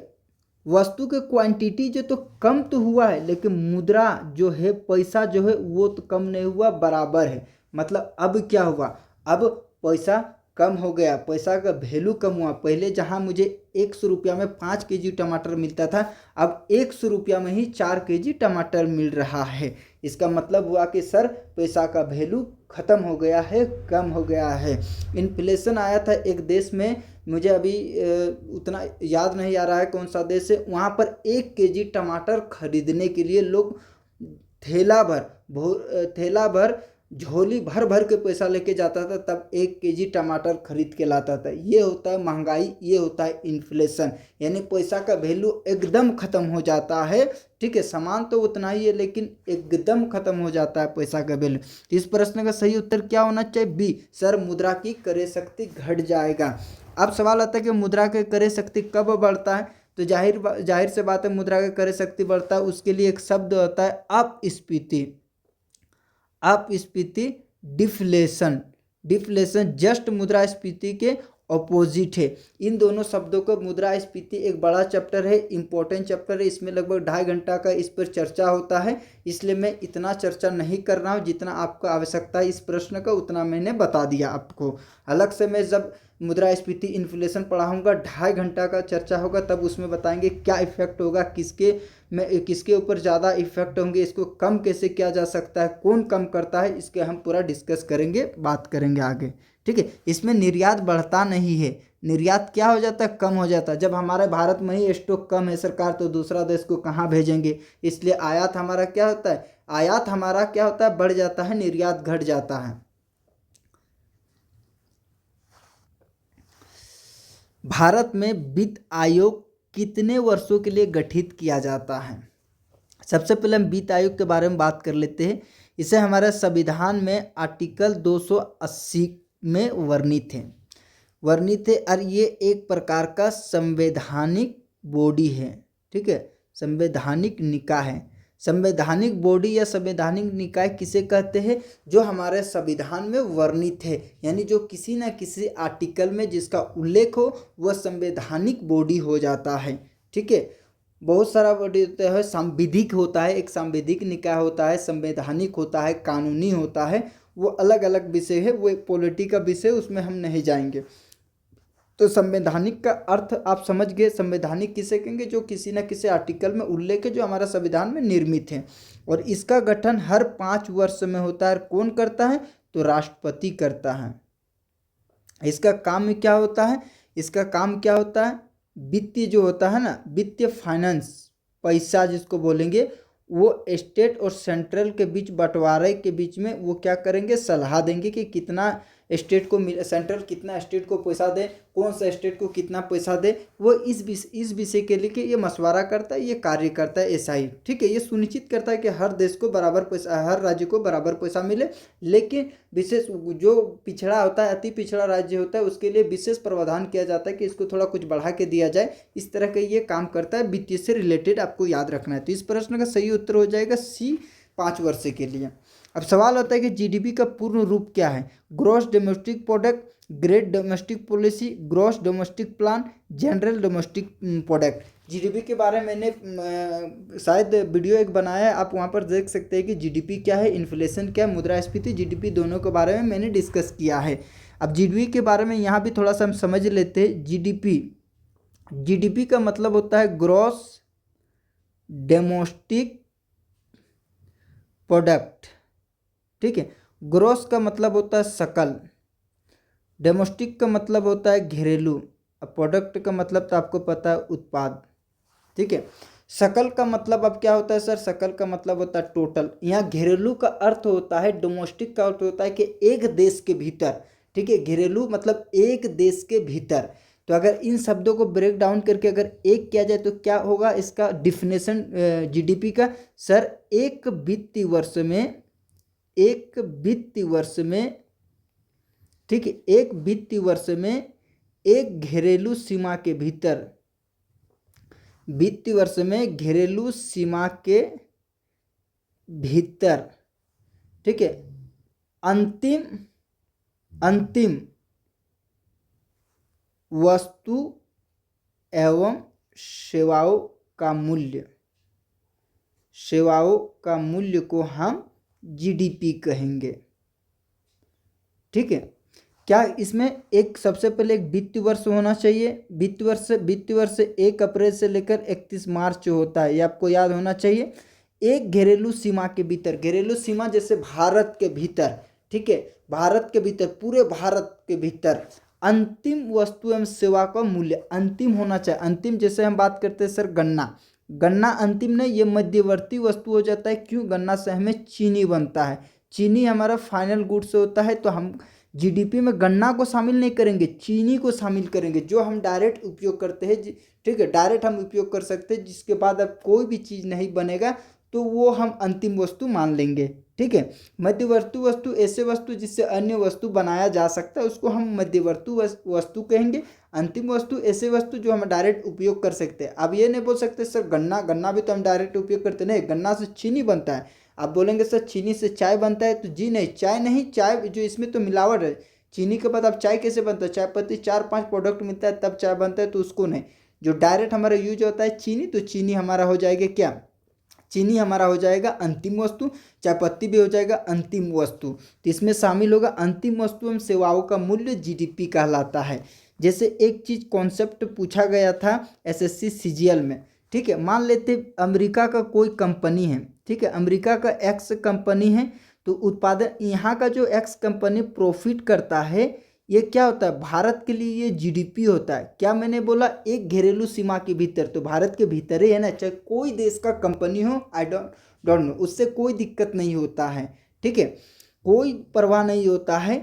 वस्तु के क्वांटिटी जो तो कम तो हुआ है, लेकिन मुद्रा जो है, पैसा जो है वो तो कम नहीं हुआ, बराबर है। मतलब अब क्या हुआ, अब पैसा कम हो गया, पैसा का वैल्यू कम हुआ। पहले जहां मुझे 100 रुपया में 5 kg टमाटर मिलता था, अब 100 रुपया में ही 4 kg टमाटर मिल रहा है। इसका मतलब हुआ कि सर पैसा का वैल्यू ख़त्म हो गया है, कम हो गया है। इन्फ्लेशन आया था एक देश में, मुझे अभी उतना याद नहीं आ रहा है कौन सा देश है, वहाँ पर 1 kg टमाटर खरीदने के लिए लोग थैला भर झोली भर भर के पैसा लेके जाता था, तब 1 kg टमाटर खरीद के लाता था। ये होता है महंगाई, ये होता है इन्फ्लेशन, यानी पैसा का वैल्यू एकदम ख़त्म हो जाता है। ठीक है, सामान तो उतना ही है लेकिन एकदम ख़त्म हो जाता है पैसा का वैल्यू। तो इस प्रश्न का सही उत्तर क्या होना चाहिए? बी, सर मुद्रा की क्रय शक्ति घट जाएगा। अब सवाल आता है कि मुद्रा की क्रय शक्ति कब बढ़ता है? तो जाहिर से बात है मुद्रा की क्रय शक्ति बढ़ता है, उसके लिए एक शब्द होता है अपस्फीति। अपस्फीति डिफ्लेशन, डिफ्लेशन जस्ट मुद्रास्फीति के अपोजिट है। इन दोनों शब्दों को, मुद्रास्फीति एक बड़ा चैप्टर है, इंपॉर्टेंट चैप्टर है, इसमें लगभग 2.5 घंटा का इस पर चर्चा होता है, इसलिए मैं इतना चर्चा नहीं कर रहा हूँ। जितना आपको आवश्यकता है इस प्रश्न का उतना मैंने बता दिया आपको। अलग से मैं जब मुद्रास्फीति इन्फ्लेशन पढ़ाऊँगा, 2.5 घंटा का चर्चा होगा, तब उसमें बताएंगे क्या इफेक्ट होगा, किसके ऊपर ज़्यादा इफेक्ट होंगे, इसको कम कैसे किया जा सकता है, कौन कम करता है, इसके हम पूरा डिस्कस करेंगे, बात करेंगे आगे। ठीक है, इसमें निर्यात बढ़ता नहीं है, निर्यात क्या हो जाता है? कम हो जाता है। जब हमारे भारत में ही स्टॉक कम है सरकार, तो दूसरा देश को कहाँ भेजेंगे? इसलिए आयात हमारा क्या होता है? आयात हमारा क्या होता है? बढ़ जाता है, निर्यात घट जाता है। भारत में वित्त आयोग कितने वर्षों के लिए गठित किया जाता है? सबसे पहले हम वित्त आयोग के बारे में बात कर लेते हैं। इसे हमारे संविधान में आर्टिकल 280 में वर्णित है और ये एक प्रकार का संवैधानिक बॉडी है। ठीक है, संवैधानिक निकाय है। संवैधानिक बॉडी या संवैधानिक निकाय किसे कहते हैं? जो हमारे संविधान में वर्णित है, यानी जो किसी न किसी आर्टिकल में जिसका उल्लेख हो वह संवैधानिक बॉडी हो जाता है। ठीक है, बहुत सारा बॉडी होता है, सांविधिक होता है, एक सांविधिक निकाय होता है, संवैधानिक होता है, कानूनी होता है, वो अलग अलग विषय है, वो पॉलिटी का विषय, उसमें हम नहीं जाएंगे। तो संवैधानिक का अर्थ आप समझ गए। संवैधानिक किसे कहेंगे? जो किसी न किसी आर्टिकल में उल्लेख है, जो हमारा संविधान में निर्मित है, और इसका गठन हर 5 वर्ष में होता है। कौन करता है? तो राष्ट्रपति करता है। इसका काम क्या होता है? इसका काम क्या होता है? वित्तीय जो होता है ना, वित्तीय फाइनेंस, पैसा जिसको बोलेंगे, वो स्टेट और सेंट्रल के बीच बंटवारे के बीच में वो क्या करेंगे? सलाह देंगे कि कितना स्टेट को सेंट्रल कितना स्टेट को पैसा दे, कौन सा स्टेट को कितना पैसा दे, वो इस विषय के लिए ये मशवरा करता है, ये कार्य करता है एसआई। ठीक है, ये सुनिश्चित करता है कि हर देश को बराबर पैसा, हर राज्य को बराबर पैसा मिले, लेकिन विशेष जो पिछड़ा होता है, अति पिछड़ा राज्य होता है, उसके लिए विशेष प्रावधान किया जाता है कि इसको थोड़ा कुछ बढ़ा के दिया जाए। इस तरह का ये काम करता है, वित्तीय से रिलेटेड आपको याद रखना है। तो इस प्रश्न का सही उत्तर हो जाएगा सी, 5 वर्ष के लिए। अब सवाल होता है कि जीडीपी का पूर्ण रूप क्या है? Gross domestic product, great domestic policy, gross domestic plan, general domestic product. GDP के बारे में मैंने शायद वीडियो एक बनाया है, आप वहाँ पर देख सकते हैं कि जीडीपी क्या है, इन्फ्लेशन क्या है, मुद्रास्फीति, जीडीपी दोनों के बारे में मैंने डिस्कस किया है। अब जीडीपी के बारे में यहाँ भी थोड़ा सा हम समझ लेते हैं। जीडीपी का मतलब होता है ग्रॉस डोमेस्टिक प्रोडक्ट। ठीक है, ग्रॉस का मतलब होता है सकल, डोमेस्टिक का मतलब होता है घरेलू, अब प्रोडक्ट का मतलब तो आपको पता है उत्पाद। ठीक है, सकल का मतलब अब क्या होता है सर? सकल का मतलब होता है टोटल। यहाँ घरेलू का अर्थ होता है, डोमेस्टिक का अर्थ होता है कि एक देश के भीतर। ठीक है, घरेलू मतलब एक देश के भीतर। तो अगर इन शब्दों को ब्रेक डाउन करके अगर एक किया जाए तो क्या होगा इसका डिफिनेशन जीडीपी का? सर एक वित्तीय वर्ष में ठीक है, एक वित्तीय वर्ष में एक घरेलू सीमा के भीतर, वित्तीय वर्ष में घरेलू सीमा के भीतर, ठीक है, अंतिम वस्तु एवं सेवाओं का मूल्य को हम जीडीपी कहेंगे। ठीक है, क्या इसमें एक सबसे पहले एक वित्तीय वर्ष होना चाहिए? वित्तीय वर्ष 1 अप्रैल से लेकर 31 मार्च जो होता है, ये आपको याद होना चाहिए। एक घरेलू सीमा के भीतर, घरेलू सीमा जैसे भारत के भीतर, ठीक है, भारत के भीतर, पूरे भारत के भीतर अंतिम वस्तु एवं सेवा का मूल्य अंतिम होना चाहिए। अंतिम जैसे हम बात करते हैं सर गन्ना, गन्ना अंतिम नहीं, ये मध्यवर्ती वस्तु हो जाता है। क्यों? गन्ना से हमें चीनी बनता है, चीनी हमारा फाइनल गुड्स होता है। तो हम जीडीपी में गन्ना को शामिल नहीं करेंगे, चीनी को शामिल करेंगे, जो हम डायरेक्ट उपयोग करते हैं, ठीक है, डायरेक्ट हम उपयोग कर सकते हैं, जिसके बाद अब कोई भी चीज़ नहीं बनेगा तो वो हम अंतिम वस्तु मान लेंगे, ठीक है। मध्यवर्ती वस्तु ऐसे वस्तु जिससे अन्य वस्तु बनाया जा सकता है, उसको हम मध्यवर्ती वस्तु कहेंगे। अंतिम वस्तु ऐसे वस्तु जो हम डायरेक्ट उपयोग कर सकते हैं। अब ये नहीं बोल सकते सर गन्ना, गन्ना भी तो हम डायरेक्ट उपयोग करते नहीं, गन्ना से चीनी बनता है। आप बोलेंगे सर चीनी से चाय बनता है, तो जी नहीं, चाय नहीं, चाय जो इसमें तो मिलावट है। चीनी के बाद अब चाय कैसे बनता है? चाय पत्ती 4-5 प्रोडक्ट मिलता है तब चाय बनता है, तो उसको नहीं। जो डायरेक्ट हमारा यूज होता है चीनी, तो चीनी हमारा हो जाएगा क्या? चीनी हमारा हो जाएगा अंतिम वस्तु। चाय पत्ती भी हो जाएगा अंतिम वस्तु। तो इसमें शामिल होगा अंतिम वस्तु एवं सेवाओं का मूल्य, जीडीपी कहलाता है। जैसे एक चीज कॉन्सेप्ट पूछा गया था एसएससी सीजीएल में, ठीक है। मान लेते अमेरिका का कोई कंपनी है, ठीक है, अमेरिका का एक्स कंपनी है, तो उत्पादन यहाँ का जो एक्स कंपनी प्रॉफिट करता है, ये क्या होता है? भारत के लिए ये जीडीपी होता है। क्या मैंने बोला? एक घरेलू सीमा के भीतर, तो भारत के भीतर ही है ना, चाहे कोई देश का कंपनी हो, आई डोंट नो, उससे कोई दिक्कत नहीं होता है, ठीक है, कोई परवाह नहीं होता है,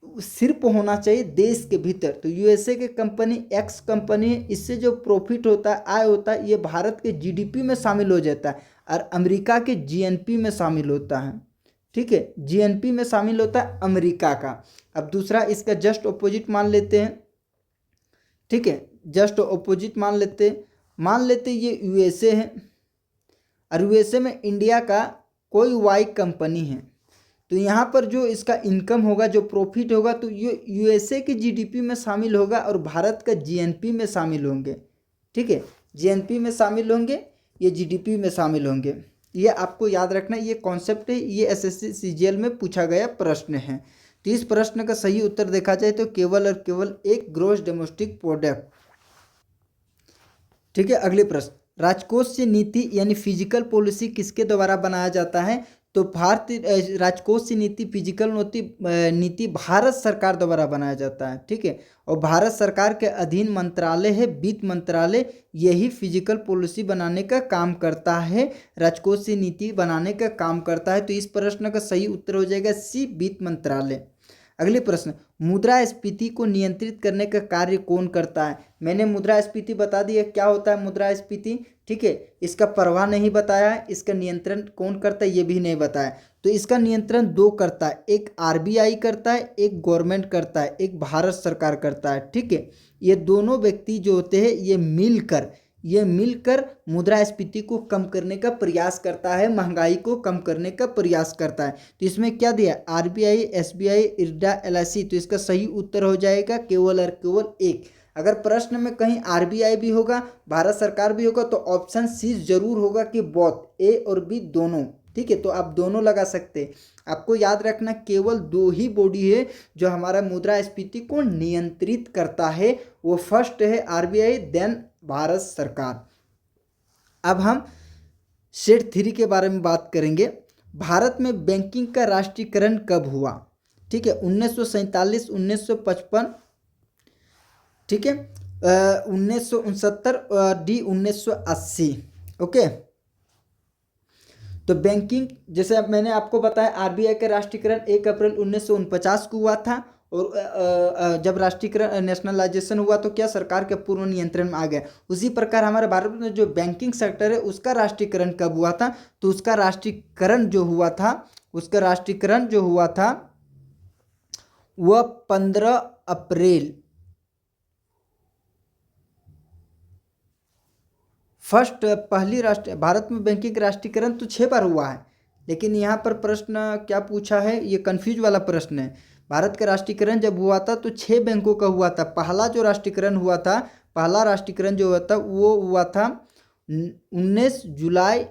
सिर्फ होना चाहिए देश के भीतर। तो यूएसए के कंपनी एक्स कंपनी है, इससे जो प्रॉफिट होता है, आय होता है, ये भारत के जीडीपी में शामिल हो जाता है और अमेरिका के जीएनपी में शामिल होता है, ठीक है, जीएनपी में शामिल होता है अमेरिका का। अब दूसरा इसका जस्ट ऑपोजिट मान लेते हैं, ठीक है, जस्ट ऑपोजिट मान लेते ये यूएसए है और यूएसए में इंडिया का कोई वाई कंपनी है। तो यहाँ पर जो इसका इनकम होगा, जो प्रॉफिट होगा, तो ये यूएसए के जीडीपी में शामिल होगा और भारत का जीएनपी में शामिल होंगे, ठीक है, जीएनपी में शामिल होंगे, ये जीडीपी में शामिल होंगे। ये आपको याद रखना, ये कॉन्सेप्ट है, ये एसएससी सीजीएल में पूछा गया प्रश्न है। तो इस प्रश्न का सही उत्तर देखा जाए तो केवल और केवल एक ग्रॉस डोमेस्टिक प्रोडक्ट, ठीक है। अगले प्रश्न, राजकोषीय नीति यानी फिजिकल पॉलिसी किसके द्वारा बनाया जाता है? तो भारतीय राजकोषीय नीति, फिजिकल नीति भारत सरकार द्वारा बनाया जाता है, ठीक है। और भारत सरकार के अधीन मंत्रालय है वित्त मंत्रालय, यही फिजिकल पॉलिसी बनाने का काम करता है, राजकोषीय नीति बनाने का काम करता है। तो इस प्रश्न का सही उत्तर हो जाएगा सी, वित्त मंत्रालय। अगले प्रश्न, मुद्रास्फीति को नियंत्रित करने का कार्य कौन करता है? मैंने मुद्रास्फीति बता दिया क्या होता है मुद्रास्फीति, ठीक है, इसका प्रवाह नहीं बताया है, इसका नियंत्रण कौन करता है ये भी नहीं बताया। तो इसका नियंत्रण दो करता है, एक आरबीआई करता है, एक गवर्नमेंट करता है, एक भारत सरकार करता है, ठीक है। ये दोनों व्यक्ति जो होते हैं ये मिलकर मुद्रास्फीति को कम करने का प्रयास करता है, महंगाई को कम करने का प्रयास करता है। तो इसमें क्या दिया? RBI, SBI, IRDA, LIC. तो इसका सही उत्तर हो जाएगा केवल और केवल एक। अगर प्रश्न में कहीं आरबीआई भी होगा, भारत सरकार भी होगा, तो ऑप्शन सी जरूर होगा कि बोथ, ए और बी दोनों, ठीक है। तो आप दोनों लगा सकते हैं। आपको याद रखना केवल दो ही बॉडी है जो हमारा मुद्रास्फीति को नियंत्रित करता है, वो फर्स्ट है आरबीआई, देन भारत सरकार। अब हम सेट 3 के बारे में बात करेंगे। भारत में बैंकिंग का राष्ट्रीयकरण कब हुआ? ठीक है, 1947, 1955, ठीक है, 1969 डी 1980। ओके, तो बैंकिंग जैसे मैंने आपको बताया आरबीआई का राष्ट्रीयकरण 1 अप्रैल 1949 को हुआ था, और जब राष्ट्रीयकरण नेशनलाइजेशन हुआ तो क्या सरकार के पूर्ण नियंत्रण में आ गया। उसी प्रकार हमारे भारत में जो बैंकिंग सेक्टर है उसका राष्ट्रीयकरण कब हुआ था? तो उसका राष्ट्रीयकरण जो हुआ था वह 15 अप्रैल भारत में बैंकिंग राष्ट्रीयकरण तो 6 बार हुआ है, लेकिन यहाँ पर प्रश्न क्या पूछा है, ये कंफ्यूज वाला प्रश्न है। भारत का राष्ट्रीयकरण जब हुआ था तो 6 बैंकों का हुआ था। पहला राष्ट्रीयकरण जो हुआ था वो हुआ था 19 जुलाई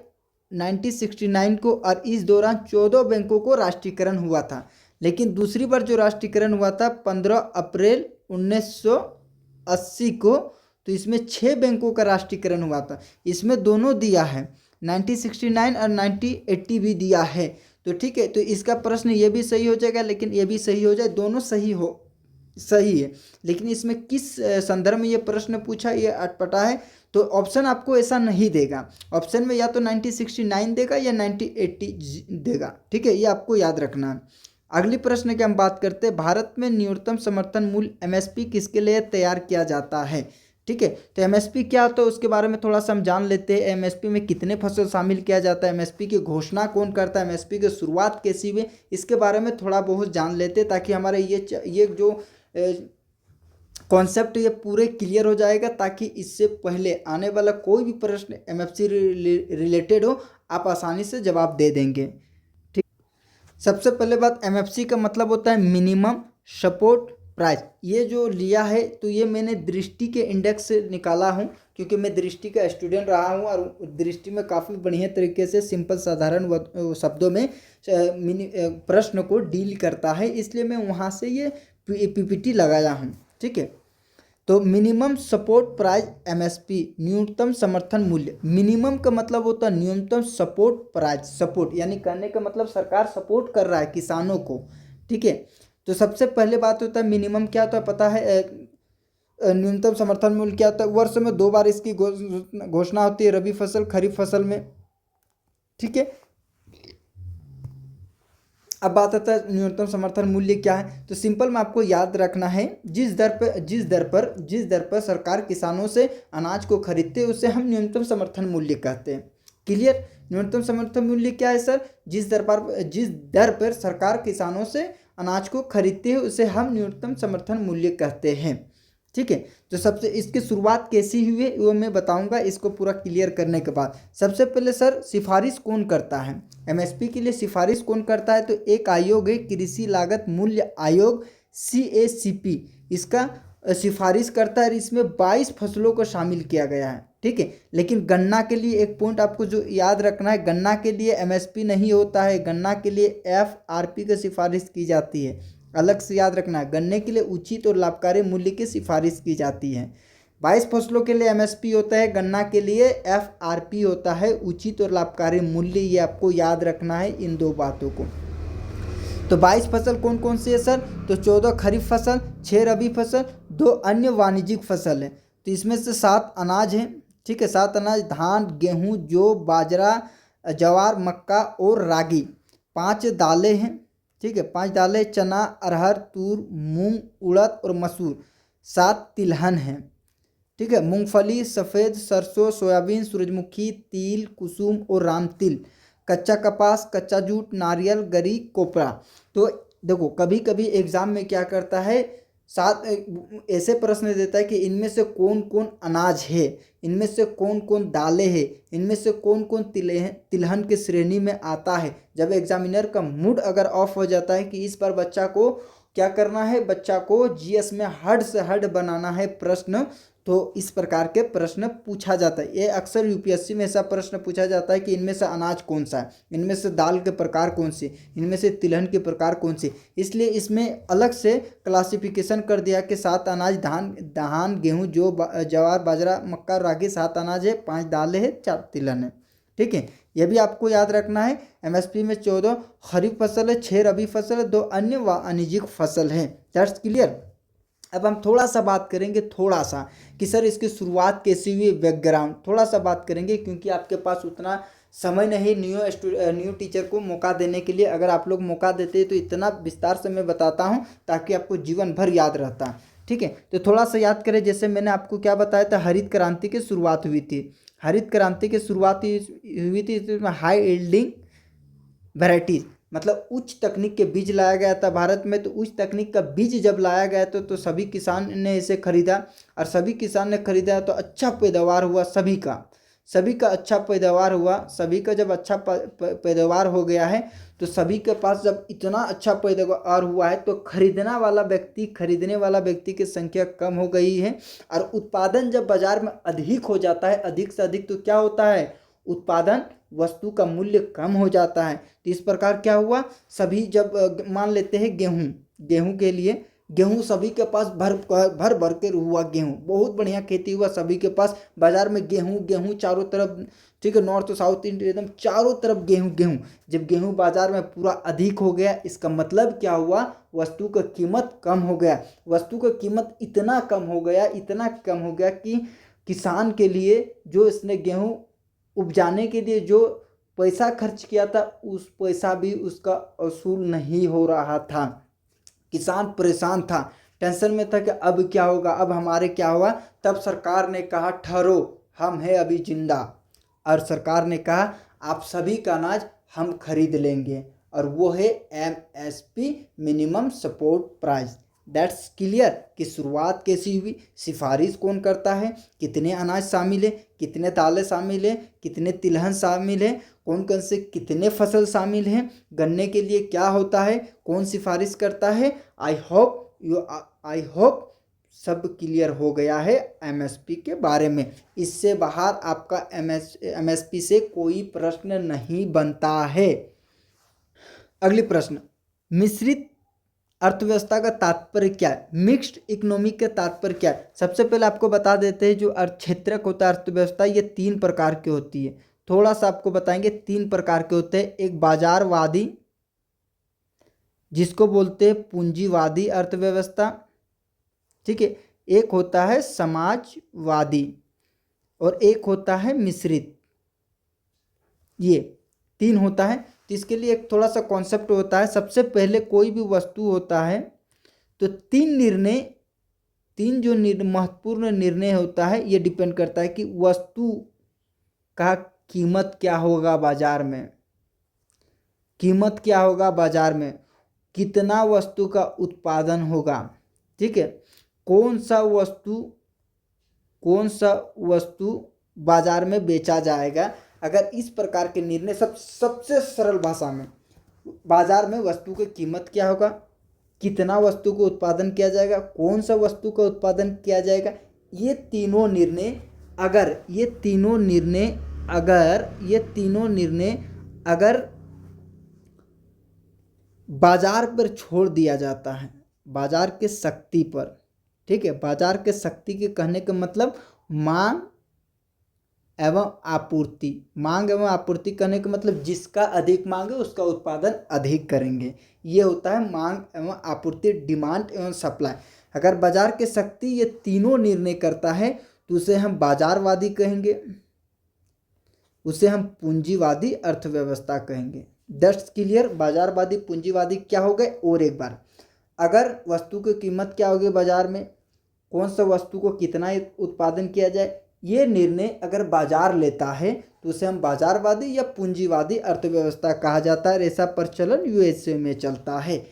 1969 को, और इस दौरान 14 बैंकों को राष्ट्रीयकरण हुआ था। लेकिन दूसरी बार जो राष्ट्रीयकरण हुआ था 15 अप्रैल 1980 को, तो इसमें 6 बैंकों का राष्ट्रीयकरण हुआ था। इसमें दोनों दिया है, 1969 और 1980 भी दिया है। तो ठीक है, तो इसका प्रश्न ये भी सही हो जाएगा, लेकिन ये भी सही हो जाए, दोनों सही है। लेकिन इसमें किस संदर्भ में ये प्रश्न पूछा, ये अटपटा है। तो ऑप्शन आपको ऐसा नहीं देगा, ऑप्शन में या तो 1969 देगा या 1980 देगा। ठीक है, ये आपको याद रखना है। अगली प्रश्न की हम बात करते हैं, भारत में न्यूनतम समर्थन मूल्य एमएसपी किसके लिए तैयार किया जाता है। ठीक है, तो एमएसपी क्या होता है उसके बारे में थोड़ा सा हम जान लेते हैं। एमएसपी में कितने फसल शामिल किया जाता है, एमएसपी की घोषणा कौन करता है, एमएसपी की शुरुआत कैसी हुई, इसके बारे में थोड़ा बहुत जान लेते हैं, ताकि हमारे ये जो कॉन्सेप्ट ये पूरे क्लियर हो जाएगा, ताकि इससे पहले आने वाला कोई भी प्रश्न एमएफसी रिलेटेड हो आप आसानी से जवाब दे देंगे। ठीक, सबसे पहले बात, एमएफसी का मतलब होता है मिनिमम सपोर्ट प्राइस। ये जो लिया है तो ये मैंने दृष्टि के इंडेक्स से निकाला हूँ, क्योंकि मैं दृष्टि का स्टूडेंट रहा हूँ और दृष्टि में काफ़ी बढ़िया तरीके से सिंपल साधारण शब्दों में प्रश्न को डील करता है, इसलिए मैं वहाँ से ये पीपीटी लगाया हूँ। ठीक है, तो मिनिमम सपोर्ट प्राइस एमएसपी, न्यूनतम समर्थन मूल्य। मिनिमम का मतलब होता है न्यूनतम सपोर्ट प्राइस, सपोर्ट यानी कहने का मतलब सरकार सपोर्ट कर रहा है किसानों को। ठीक है, तो सबसे पहले बात होता है मिनिमम क्या होता है पता है, न्यूनतम समर्थन मूल्य क्या होता है। वर्ष में 2 बार इसकी घोषणा होती है, रबी फसल खरीफ फसल में। ठीक है, अब बात आता है न्यूनतम समर्थन मूल्य क्या है। तो सिंपल में आपको याद रखना है, जिस दर पर सरकार किसानों से अनाज को खरीदते हैं उसे हम न्यूनतम समर्थन मूल्य कहते हैं। क्लियर, न्यूनतम समर्थन मूल्य क्या है सर, जिस दर पर सरकार किसानों से अनाज को खरीदते हैं उसे हम न्यूनतम समर्थन मूल्य कहते हैं। ठीक है, तो सबसे इसकी शुरुआत कैसी हुई है वो मैं बताऊंगा इसको पूरा क्लियर करने के बाद। सबसे पहले सर सिफारिश कौन करता है, एमएसपी के लिए सिफारिश कौन करता है, तो एक आयोग है कृषि लागत मूल्य आयोग, CACP, इसका सिफारिश करता है। इसमें 22 फसलों को शामिल किया गया है। ठीक है, लेकिन गन्ना के लिए एक पॉइंट आपको जो याद रखना है, गन्ना के लिए एमएसपी नहीं होता है, गन्ना के लिए FRP की सिफारिश की जाती है। अलग से याद रखना है, गन्ने के लिए उचित और लाभकारी मूल्य की सिफारिश की जाती है। 22 फसलों के लिए एमएसपी होता है, गन्ना के लिए FRP होता है, उचित और लाभकारी मूल्य। ये आपको याद रखना है इन दो बातों को। तो 22 फसल कौन कौन सी है सर, तो 14 खरीफ फसल, 6 रबी फसल, 2 अन्य वाणिज्यिक फसल है। तो इसमें से 7 अनाज हैं। ठीक है, 7 अनाज, धान गेहूँ जौ बाजरा ज्वार मक्का और रागी। 5 दालें हैं। ठीक है, 5 दालें, चना अरहर तूर मूंग उड़द और मसूर। 7 तिलहन हैं। ठीक है, मूंगफली सफ़ेद सरसों सोयाबीन सूरजमुखी तिल कुसुम और राम तिल। कच्चा कपास कच्चा जूट नारियल गरी कोपरा। तो देखो कभी कभी एग्जाम में क्या करता है, साथ ऐसे प्रश्न देता है कि इनमें से कौन कौन अनाज है, इनमें से कौन कौन दालें हैं, इनमें से कौन कौन तिलहन की श्रेणी में आता है। जब एग्जामिनर का मूड अगर ऑफ हो जाता है कि इस पर बच्चा को क्या करना है, बच्चा को जीएस में हद से हद बनाना है प्रश्न, तो इस प्रकार के प्रश्न पूछा जाता है। ये अक्सर यूपीएससी में ऐसा प्रश्न पूछा जाता है कि इनमें से अनाज कौन सा है, इनमें से दाल के प्रकार कौन से, इनमें से तिलहन के प्रकार कौन से। इसलिए इसमें अलग से क्लासिफिकेशन कर दिया कि 7 अनाज धान गेहूँ जो ज्वार बाजरा मक्का रागी 7 अनाज है, 5 दालें हैं 4 तिलहन है। ठीक है, यह भी आपको याद रखना है। एमएसपी में 14 खरीफ फसल है, 6 रबी फसल है, 2 अन्य वाणिज्यिक फसल है। That's clear. अब हम थोड़ा सा बात करेंगे, थोड़ा सा कि सर इसकी शुरुआत कैसी हुई, बैकग्राउंड थोड़ा सा बात करेंगे, क्योंकि आपके पास उतना समय नहीं न्यू टीचर को मौका देने के लिए। अगर आप लोग मौका देते हैं तो इतना विस्तार से मैं बताता हूँ ताकि आपको जीवन भर याद रहता। ठीक है, तो थोड़ा सा याद करें। जैसे मैंने आपको क्या बताया था, हरित क्रांति की शुरुआत हुई थी। हरित क्रांति की शुरुआत हुई थी इसमें हाई यील्डिंग वैरायटीज, मतलब उच्च तकनीक के बीज लाया गया था भारत में। तो उच्च तकनीक का बीज जब लाया गया तो सभी किसान ने इसे खरीदा, और सभी किसान ने खरीदा तो अच्छा पैदावार हुआ, सभी का अच्छा पैदावार हुआ। सभी का जब अच्छा पैदावार हो गया है तो सभी के पास जब इतना अच्छा पैदावार हुआ है तो खरीदने वाला व्यक्ति की संख्या कम हो गई है। और उत्पादन जब बाजार में अधिक हो जाता है, अधिक से अधिक, तो क्या होता है, उत्पादन वस्तु का मूल्य कम हो जाता है। तो इस प्रकार क्या हुआ, सभी जब मान लेते हैं गेहूं के लिए गेहूं सभी के पास भर भर भर के हुआ, गेहूं बहुत बढ़िया खेती हुआ सभी के पास, बाजार में गेहूं गेहूं चारों तरफ, ठीक है, नॉर्थ साउथ इंडिया एकदम चारों तरफ गेहूं गेहूं। जब गेहूं बाजार में पूरा अधिक हो गया, इसका मतलब क्या हुआ, वस्तु का कीमत कम हो गया। वस्तु का कीमत इतना कम हो गया, इतना कम हो गया कि किसान के लिए जो इसने गेहूं उपजाने के लिए जो पैसा खर्च किया था, उस पैसा भी उसका वसूल नहीं हो रहा था। किसान परेशान था, टेंशन में था कि अब क्या होगा, अब हमारे क्या हुआ। तब सरकार ने कहा ठहरो, हम हैं अभी जिंदा। और सरकार ने कहा आप सभी का अनाज हम खरीद लेंगे, और वो है MSP, minimum support price. That's clear कि शुरुआत कैसी हुई, सिफारिश कौन करता है, कितने अनाज शामिल है, कितने दालें शामिल है, कितने तिलहन शामिल है, कौन कौन से कितने फसल शामिल हैं, गन्ने के लिए क्या होता है, कौन सिफारिश करता है। आई होप सब क्लियर हो गया है MSP के बारे में। इससे बाहर आपका MSP से कोई प्रश्न नहीं बनता है। अगली प्रश्न, मिश्रित अर्थव्यवस्था का तात्पर्य क्या है, मिक्स्ड इकोनॉमी का तात्पर्य क्या है। सबसे पहले आपको बता देते हैं जो क्षेत्रक होता है अर्थव्यवस्था, ये 3 प्रकार की होती है। थोड़ा सा आपको बताएंगे, 3 प्रकार के होते हैं। एक बाजारवादी, जिसको बोलते हैं पूंजीवादी अर्थव्यवस्था, ठीक है। एक होता है समाजवादी और एक होता है मिश्रित। ये 3 होता है। तो इसके लिए एक थोड़ा सा कॉन्सेप्ट होता है। सबसे पहले कोई भी वस्तु होता है तो 3 जो महत्वपूर्ण निर्णय होता है, ये डिपेंड करता है कि वस्तु का कीमत क्या होगा बाजार में, कीमत क्या होगा बाजार में, कितना वस्तु का उत्पादन होगा, ठीक है, कौन सा वस्तु बाजार में बेचा जाएगा। अगर इस प्रकार के निर्णय, सबसे सरल भाषा में, बाजार में वस्तु की कीमत क्या होगा, कितना वस्तु को उत्पादन किया जाएगा, कौन सा वस्तु का उत्पादन किया जाएगा, ये तीनों निर्णय अगर बाजार पर छोड़ दिया जाता है, बाजार के शक्ति पर, ठीक है, बाजार के शक्ति के कहने का मतलब मांग एवं आपूर्ति करने का मतलब जिसका अधिक मांग है उसका उत्पादन अधिक करेंगे। ये होता है मांग एवं आपूर्ति, डिमांड एवं सप्लाई। अगर बाजार के शक्ति ये तीनों निर्णय करता है तो उसे हम बाजारवादी कहेंगे, उसे हम पूंजीवादी अर्थव्यवस्था कहेंगे। That's clear. बाजारवादी पूंजीवादी क्या हो गए, और एक बार, अगर वस्तु की कीमत क्या होगी बाजार में, कौन सा वस्तु को कितना उत्पादन किया जाए, ये निर्णय अगर बाजार लेता है तो उसे हम बाजारवादी या पूंजीवादी अर्थव्यवस्था कहा जाता है। ऐसा प्रचलन USA में चलता है।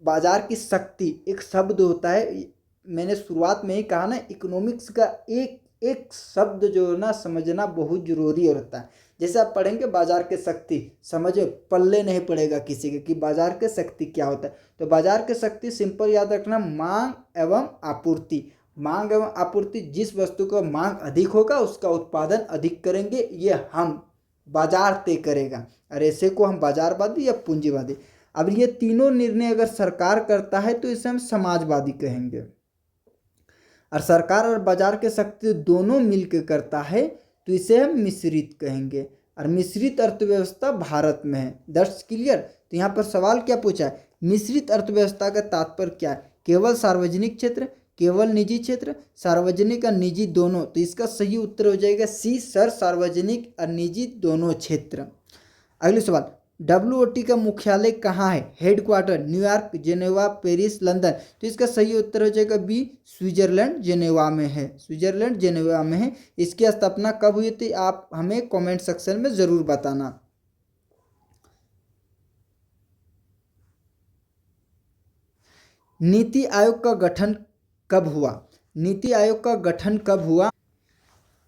बाजार की शक्ति एक शब्द होता है, मैंने शुरुआत में ही कहा ना, इकोनॉमिक्स का एक एक शब्द जो है ना समझना बहुत जरूरी होता है। जैसे आप पढ़ेंगे बाजार के शक्ति, समझे पल्ले नहीं पड़ेगा किसी के कि बाजार के शक्ति क्या होता है। तो बाजार के शक्ति सिंपल याद रखना, मांग एवं आपूर्ति। मांग एवं आपूर्ति, जिस वस्तु का मांग अधिक होगा उसका उत्पादन अधिक करेंगे, ये हम बाजार तय करेगा, और ऐसे को हम बाजारवादी या पूंजीवादी। अब ये तीनों निर्णय अगर सरकार करता है तो इसे हम समाजवादी कहेंगे, और सरकार और बाजार के शक्ति दोनों मिलकर करता है तो इसे हम मिश्रित कहेंगे। और मिश्रित अर्थव्यवस्था भारत में है। That's clear. तो यहाँ पर सवाल क्या पूछा है, मिश्रित अर्थव्यवस्था का तात्पर्य क्या है, केवल सार्वजनिक क्षेत्र, केवल निजी क्षेत्र, सार्वजनिक और निजी दोनों। तो इसका सही उत्तर हो जाएगा सी, सर, सार्वजनिक और निजी दोनों क्षेत्र। अगले सवाल, WOT का मुख्यालय कहाँ है, headquarter, New York, Geneva, Paris, London. तो इसका सही उत्तर हो जाएगा बी, स्विट्जरलैंड जेनेवा में है। स्विट्जरलैंड जेनेवा में है। इसकी स्थापना कब हुई थी आप हमें कमेंट सेक्शन में जरूर बताना। नीति आयोग का गठन कब हुआ, नीति आयोग का गठन कब हुआ,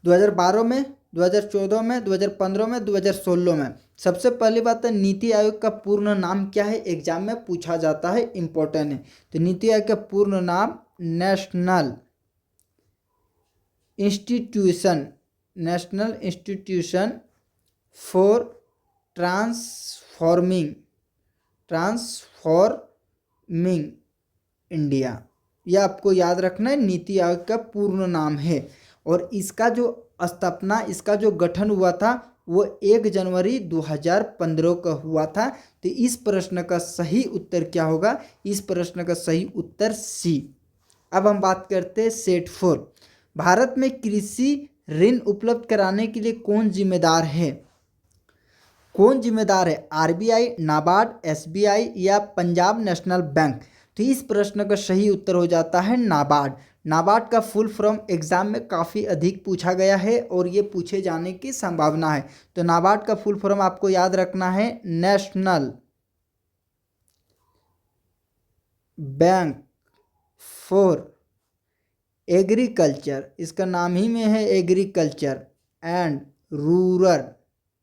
2012 में, 2014 में, 2015 में, 2016 में। सबसे पहली बात है, नीति आयोग का पूर्ण नाम क्या है, एग्जाम में पूछा जाता है, इंपॉर्टेंट है। तो नीति आयोग का पूर्ण नाम national institution for transforming India, यह आपको याद रखना है, नीति आयोग का पूर्ण नाम है। और इसका जो स्थापना, इसका जो गठन हुआ था वो 1 जनवरी 2015 का हुआ था। तो इस प्रश्न का सही उत्तर क्या होगा? इस प्रश्न का सही उत्तर सी। अब हम बात करते हैं सेट 4। भारत में कृषि ऋण उपलब्ध कराने के लिए कौन जिम्मेदार है? कौन जिम्मेदार है? आरबीआई, नाबार्ड, एसबीआई या पंजाब नेशनल बैंक? तो इस प्रश्न का सही उत्तर हो जाता है नाबार्ड। नाबार्ड का फुल फॉर्म एग्जाम में काफ़ी अधिक पूछा गया है और ये पूछे जाने की संभावना है। तो नाबार्ड का फुल फॉर्म आपको याद रखना है, नेशनल बैंक फॉर एग्रीकल्चर। इसका नाम ही में है एग्रीकल्चर एंड रूरल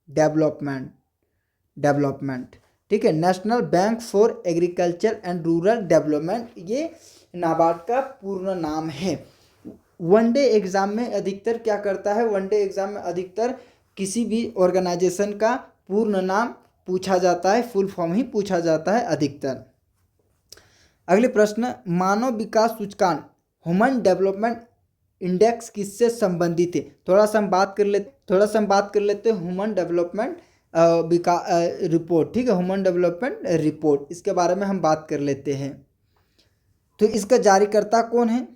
डेवलपमेंट। ठीक है, national bank for agriculture and rural development, ये नाबार्ड का पूर्ण नाम है। वनडे एग्जाम में अधिकतर क्या करता है? वनडे एग्जाम में अधिकतर किसी भी ऑर्गेनाइजेशन का पूर्ण नाम पूछा जाता है, फुल फॉर्म ही पूछा जाता है अधिकतर। अगले प्रश्न, मानव विकास सूचकांक ह्यूमन डेवलपमेंट इंडेक्स किससे संबंधित है? थोड़ा सा हम बात कर लेते हैं ह्यूमन डेवलपमेंट रिपोर्ट। ठीक है, ह्यूमन डेवलपमेंट रिपोर्ट, इसके बारे में हम बात कर लेते हैं। तो इसका जारीकर्ता कौन है?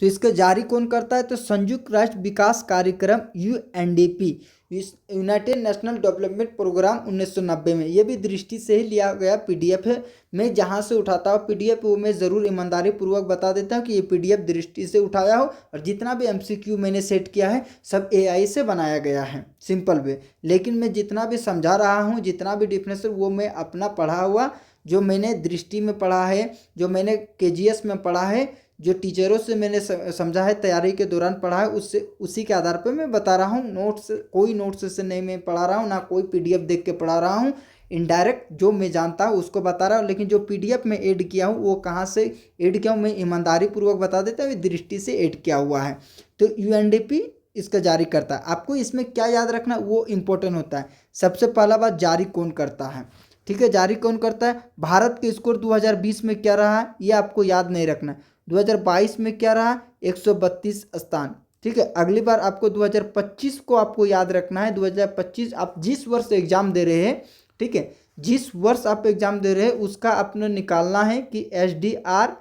तो इसका जारी कौन करता है? तो संयुक्त राष्ट्र विकास कार्यक्रम UNDP, united national development programme 1990 में। ये भी दृष्टि से ही लिया गया पीडीएफ है। मैं जहाँ से उठाता हूँ पीडीएफ वो मैं ज़रूर ईमानदारी पूर्वक बता देता हूँ कि ये पीडीएफ दृष्टि से उठाया हो, और जितना भी एमसीक्यू मैंने सेट किया है सब एआई से बनाया गया है, सिंपल वे। लेकिन मैं जितना भी समझा रहा हूँ, जितना भी डिफरेंस वो मैं अपना पढ़ा हुआ, जो मैंने दृष्टि में पढ़ा है, जो मैंने केजीएस में पढ़ा है, जो टीचरों से मैंने समझा है, तैयारी के दौरान पढ़ा है, उससे उसी के आधार पर मैं बता रहा हूँ। नोट्स, कोई नोट्स से नहीं मैं पढ़ा रहा हूँ, ना कोई पीडीएफ देख के पढ़ा रहा हूँ। इनडायरेक्ट जो मैं जानता हूँ उसको बता रहा हूँ, लेकिन जो पीडीएफ में ऐड किया हूँ वो कहाँ से ऐड किया हूँ मैं ईमानदारी पूर्वक बता देता हूँ, दृष्टि से ऐड किया हुआ है। तो यूएनडीपी इसका जारी करता है। आपको इसमें क्या याद रखना वो इम्पोर्टेंट होता है। सबसे पहला बात, जारी कौन करता है? ठीक है, जारी कौन करता है? भारत के स्कोर 2020 में क्या रहा है ये आपको याद नहीं रखना। 2022 में क्या रहा? 132 स्थान। ठीक है, अगली बार आपको 2025 को आपको याद रखना है। 2025 आप जिस वर्ष एग्जाम दे रहे हैं, ठीक है, जिस वर्ष आप एग्जाम दे रहे हैं उसका आपने निकालना है कि एसडीआर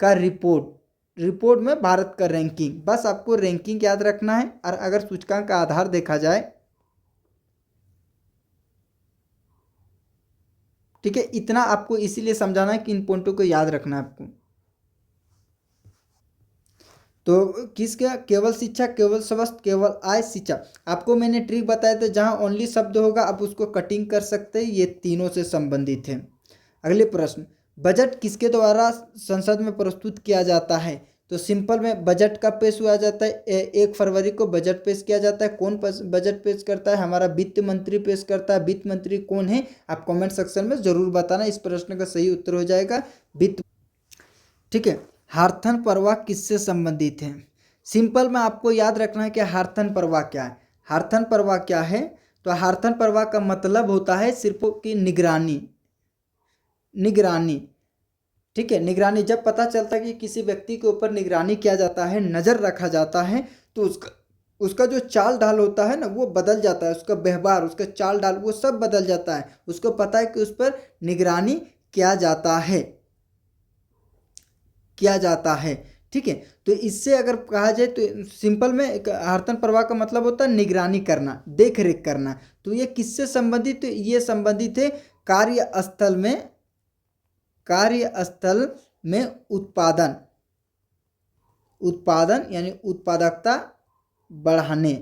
का रिपोर्ट में भारत का रैंकिंग, बस आपको रैंकिंग याद रखना है। और अगर सूचकांक का आधार देखा जाए, ठीक है, इतना आपको इसीलिए समझाना है कि इन पॉइंटों को याद रखना है आपको। तो किसका? केवल शिक्षा, केवल स्वास्थ्य, केवल आय, शिक्षा। आपको मैंने ट्रिक बताया था, जहाँ ओनली शब्द होगा आप उसको कटिंग कर सकते हैं, ये तीनों से संबंधित है। अगले प्रश्न, बजट किसके द्वारा संसद में प्रस्तुत किया जाता है? तो सिंपल में बजट का पेश हुआ जाता है, 1 फरवरी को बजट पेश किया जाता है। कौन बजट पेश करता है? हमारा वित्त मंत्री पेश करता है। वित्त मंत्री कौन है? आप कमेंट सेक्शन में जरूर बताना। इस प्रश्न का सही उत्तर हो जाएगा वित्त। ठीक है, हार्थन परवा किससे संबंधित है? सिंपल में आपको याद रखना है कि हार्थन परवा क्या है। हार्थन परवा क्या है? तो हार्थन परवा का मतलब होता है सिर्फ की निगरानी। ठीक है, निगरानी। जब पता चलता है कि किसी व्यक्ति के ऊपर निगरानी किया जाता है, नज़र रखा जाता है, तो उसका जो चाल ढाल होता है ना वो बदल जाता है, उसका व्यवहार, उसका चाल ढाल वो सब बदल जाता है। उसको पता है कि उस पर निगरानी किया जाता है। ठीक है, तो इससे अगर कहा जाए तो सिंपल में हार्थन प्रवाह का मतलब होता है निगरानी करना, देख रेख करना। तो ये किससे संबंधित? तो ये संबंधित है कार्यस्थल में उत्पादन यानी उत्पादकता बढ़ाने,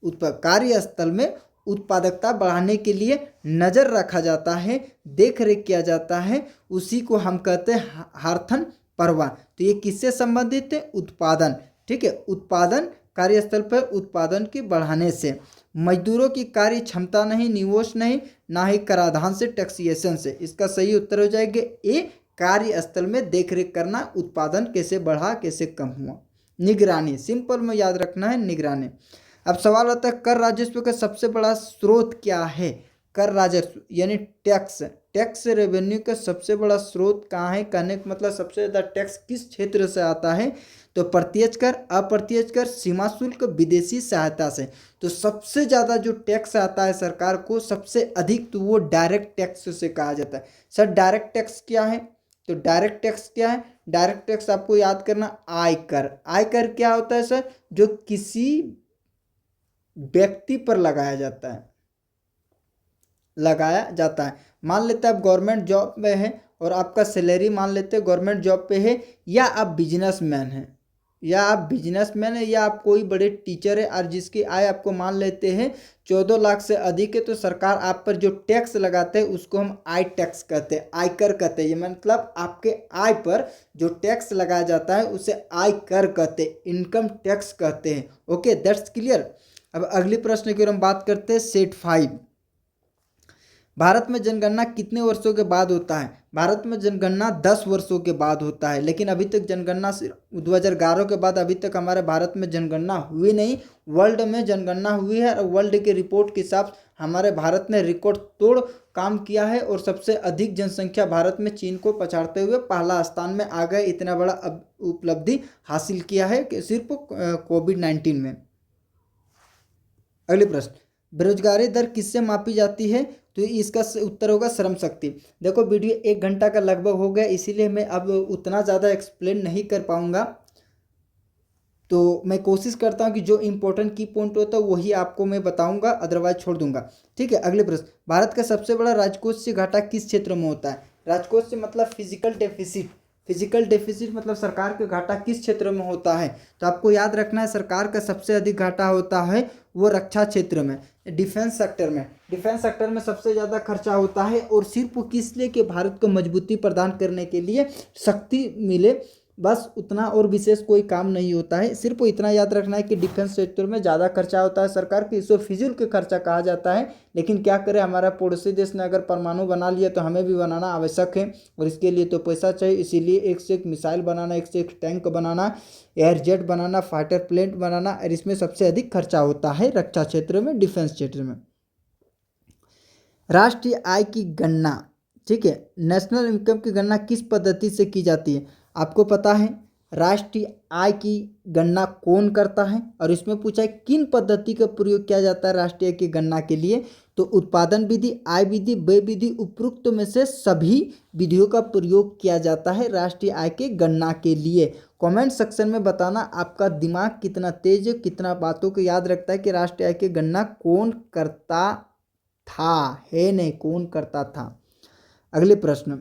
कार्यस्थल में उत्पादकता बढ़ाने के लिए नज़र रखा जाता है, देख रेख किया जाता है, उसी को हम कहते हैं हार्थन परवा। तो ये किससे संबंधित है? उत्पादन। ठीक है, उत्पादन, कार्यस्थल पर उत्पादन के बढ़ाने से। मजदूरों की कार्य क्षमता नहीं, निवेश नहीं, ना ही कराधान से, टैक्सेशन से। इसका सही उत्तर हो जाएगा ए, कार्यस्थल में देखरेख करना, उत्पादन कैसे बढ़ा कैसे कम हुआ। निगरानी, सिंपल में याद रखना है निगरानी। अब सवाल आता है कर राजस्व का सबसे बड़ा स्रोत क्या है? कर राजस्व यानी टैक्स, टैक्स रेवेन्यू का सबसे बड़ा स्रोत कहाँ है, कहने का मतलब सबसे ज़्यादा टैक्स किस क्षेत्र से आता है, तो प्रत्यक्ष कर, अप्रत्यक्ष कर, सीमा शुल्क, विदेशी सहायता से। तो सबसे ज़्यादा जो टैक्स आता है सरकार को सबसे अधिक, तो वो डायरेक्ट टैक्स से कहा जाता है। सर डायरेक्ट टैक्स क्या है, तो डायरेक्ट टैक्स क्या है, डायरेक्ट टैक्स आपको याद करना आयकर। आयकर क्या होता है सर, जो किसी व्यक्ति पर लगाया जाता है। मान लेते हैं आप गवर्नमेंट जॉब में है और आपका सैलरी मान लेते हैं गवर्नमेंट जॉब पे है, या आप बिजनेसमैन हैं, या आप कोई बड़े टीचर है और जिसकी आय आपको मान लेते हैं 14 लाख से अधिक है, तो सरकार आप पर जो टैक्स लगाते हैं उसको हम आय टैक्स कहते हैं, आयकर कहते हैं। ये मतलब आपके आय पर जो टैक्स लगाया जाता है उसे आयकर कहते हैं, इनकम टैक्स कहते हैं। Okay, that's clear. अब अगली प्रश्न की ओर हम बात करते हैं, सेट 5। भारत में जनगणना कितने वर्षों के बाद होता है, भारत में जनगणना 10 वर्षों के बाद होता है, लेकिन अभी तक जनगणना 2011 के बाद अभी तक हमारे भारत में जनगणना हुई नहीं। वर्ल्ड में जनगणना हुई है और वर्ल्ड के रिपोर्ट के हिसाब हमारे भारत ने रिकॉर्ड तोड़ काम किया है और सबसे अधिक जनसंख्या भारत में चीन को पछाड़ते हुए पहला स्थान में आ गए। इतना बड़ा उपलब्धि हासिल किया है कि सिर्फ कोविड-19 में। अगले प्रश्न, बेरोजगारी दर किससे मापी जाती है, तो इसका उत्तर होगा श्रम शक्ति। देखो वीडियो 1 घंटा का लगभग हो गया, इसीलिए मैं अब उतना ज़्यादा एक्सप्लेन नहीं कर पाऊँगा, तो मैं कोशिश करता हूँ कि जो इम्पोर्टेंट की पॉइंट होता है वही आपको मैं बताऊँगा, अदरवाइज छोड़ दूंगा। ठीक है, अगले प्रश्न, भारत का सबसे बड़ा राजकोषीय घाटा किस क्षेत्र में होता है, राजकोषीय मतलब फिजिकल डेफिसिट, फिजिकल डेफिसिट मतलब सरकार का घाटा किस क्षेत्र में होता है, तो आपको याद रखना है सरकार का सबसे अधिक घाटा होता है वो रक्षा क्षेत्र में, डिफेंस सेक्टर में। डिफेंस सेक्टर में सबसे ज़्यादा खर्चा होता है और सिर्फ किस लिए कि भारत को मजबूती प्रदान करने के लिए, शक्ति मिले, बस उतना, और विशेष कोई काम नहीं होता है। सिर्फ इतना याद रखना है कि डिफेंस सेक्टर में ज़्यादा खर्चा होता है सरकार की, इसको फिजूल के खर्चा कहा जाता है। लेकिन क्या करें, हमारा पड़ोसी देश ने अगर परमाणु बना लिया तो हमें भी बनाना आवश्यक है और इसके लिए तो पैसा चाहिए। इसीलिए एक से एक मिसाइल बनाना, एक से एक टैंक बनाना, एयर जेट बनाना, फाइटर प्लेन बनाना, और इसमें सबसे अधिक खर्चा होता है रक्षा क्षेत्र में, डिफेंस क्षेत्र में। राष्ट्रीय आय की गणना, ठीक है, नेशनल इनकम की गणना किस पद्धति से की जाती है, आपको पता है राष्ट्रीय आय की गणना कौन करता है, और इसमें पूछा है किन पद्धति का प्रयोग किया जाता है राष्ट्रीय आय की गणना के लिए, तो उत्पादन विधि, आय विधि, व्यय विधि, उपरोक्त में से सभी विधियों का प्रयोग किया जाता है राष्ट्रीय आय की गणना के लिए। कमेंट सेक्शन में बताना आपका दिमाग कितना तेज है, कितना बातों को याद रखता है कि राष्ट्रीय आय की गणना कौन करता था, है नहीं, कौन करता था। अगले प्रश्न,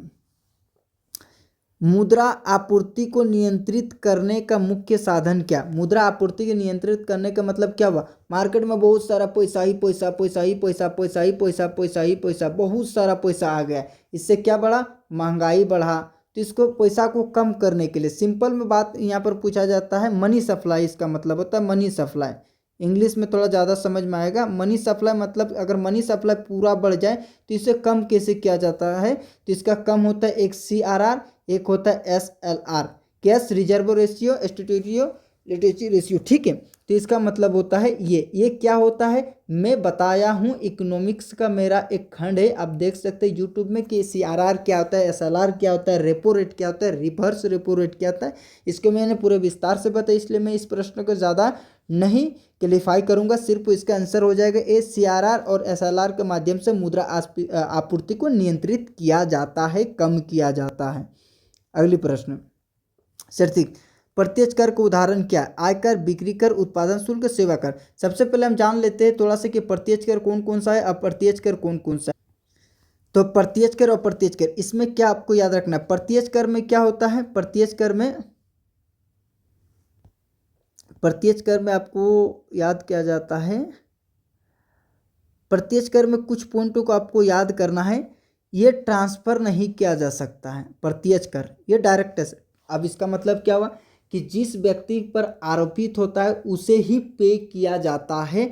मुद्रा आपूर्ति को नियंत्रित करने का मुख्य साधन क्या, मुद्रा आपूर्ति को नियंत्रित करने का मतलब क्या हुआ, मार्केट में बहुत सारा पैसा ही पैसा, पैसा ही पैसा, पैसा ही पैसा, पैसा ही पैसा, बहुत सारा पैसा आ गया, इससे क्या बढ़ा, महंगाई बढ़ा। तो इसको पैसा को कम करने के लिए सिंपल में बात यहाँ पर पूछा जाता है, मनी सप्लाई, इसका मतलब होता है मनी सप्लाई। इंग्लिश में थोड़ा ज़्यादा समझ में आएगा। मनी सप्लाई मतलब अगर मनी सप्लाई पूरा बढ़ जाए तो इसे कम कैसे किया जाता है, तो इसका कम होता है एक CRR, एक होता है SLR, cash reserve ratio, statutory literacy ratio. ठीक है, तो इसका मतलब होता है ये क्या होता है, मैं बताया हूँ, इकोनॉमिक्स का मेरा एक खंड है, आप देख सकते हैं यूट्यूब में कि CRR क्या होता है, SLR क्या होता है, रेपो रेट क्या होता है, रिवर्स रेपो रेट क्या होता है, इसको मैंने पूरे विस्तार से बताया, इसलिए मैं इस प्रश्न को ज़्यादा नहीं क्लिफाई करूंगा, सिर्फ इसका आंसर हो जाएगा ए। CRR और SLR के माध्यम से मुद्रा आपूर्ति को नियंत्रित किया जाता है, कम किया जाता है। अगली प्रश्न, शर्तिक प्रत्यक्ष कर का उदाहरण क्या है, आयकर, बिक्री कर, उत्पादन शुल्क, सेवा कर। सबसे पहले हम जान लेते हैं थोड़ा सा कि प्रत्यक्ष कर कौन कौन सा है, अप्रत्यक्ष कर कौन कौन सा है। तो प्रत्यक्ष कर और अप्रत्यक्ष कर, इसमें क्या आपको याद रखना है, प्रत्यक्ष कर में क्या होता है, प्रत्यक्ष कर में आपको याद किया जाता है, प्रत्यक्ष कर में कुछ पॉइंटों को आपको याद करना है, ये ट्रांसफर नहीं किया जा सकता है प्रत्यक्ष कर, ये डायरेक्ट है। अब इसका मतलब क्या हुआ कि जिस व्यक्ति पर आरोपित होता है उसे ही पे किया जाता है,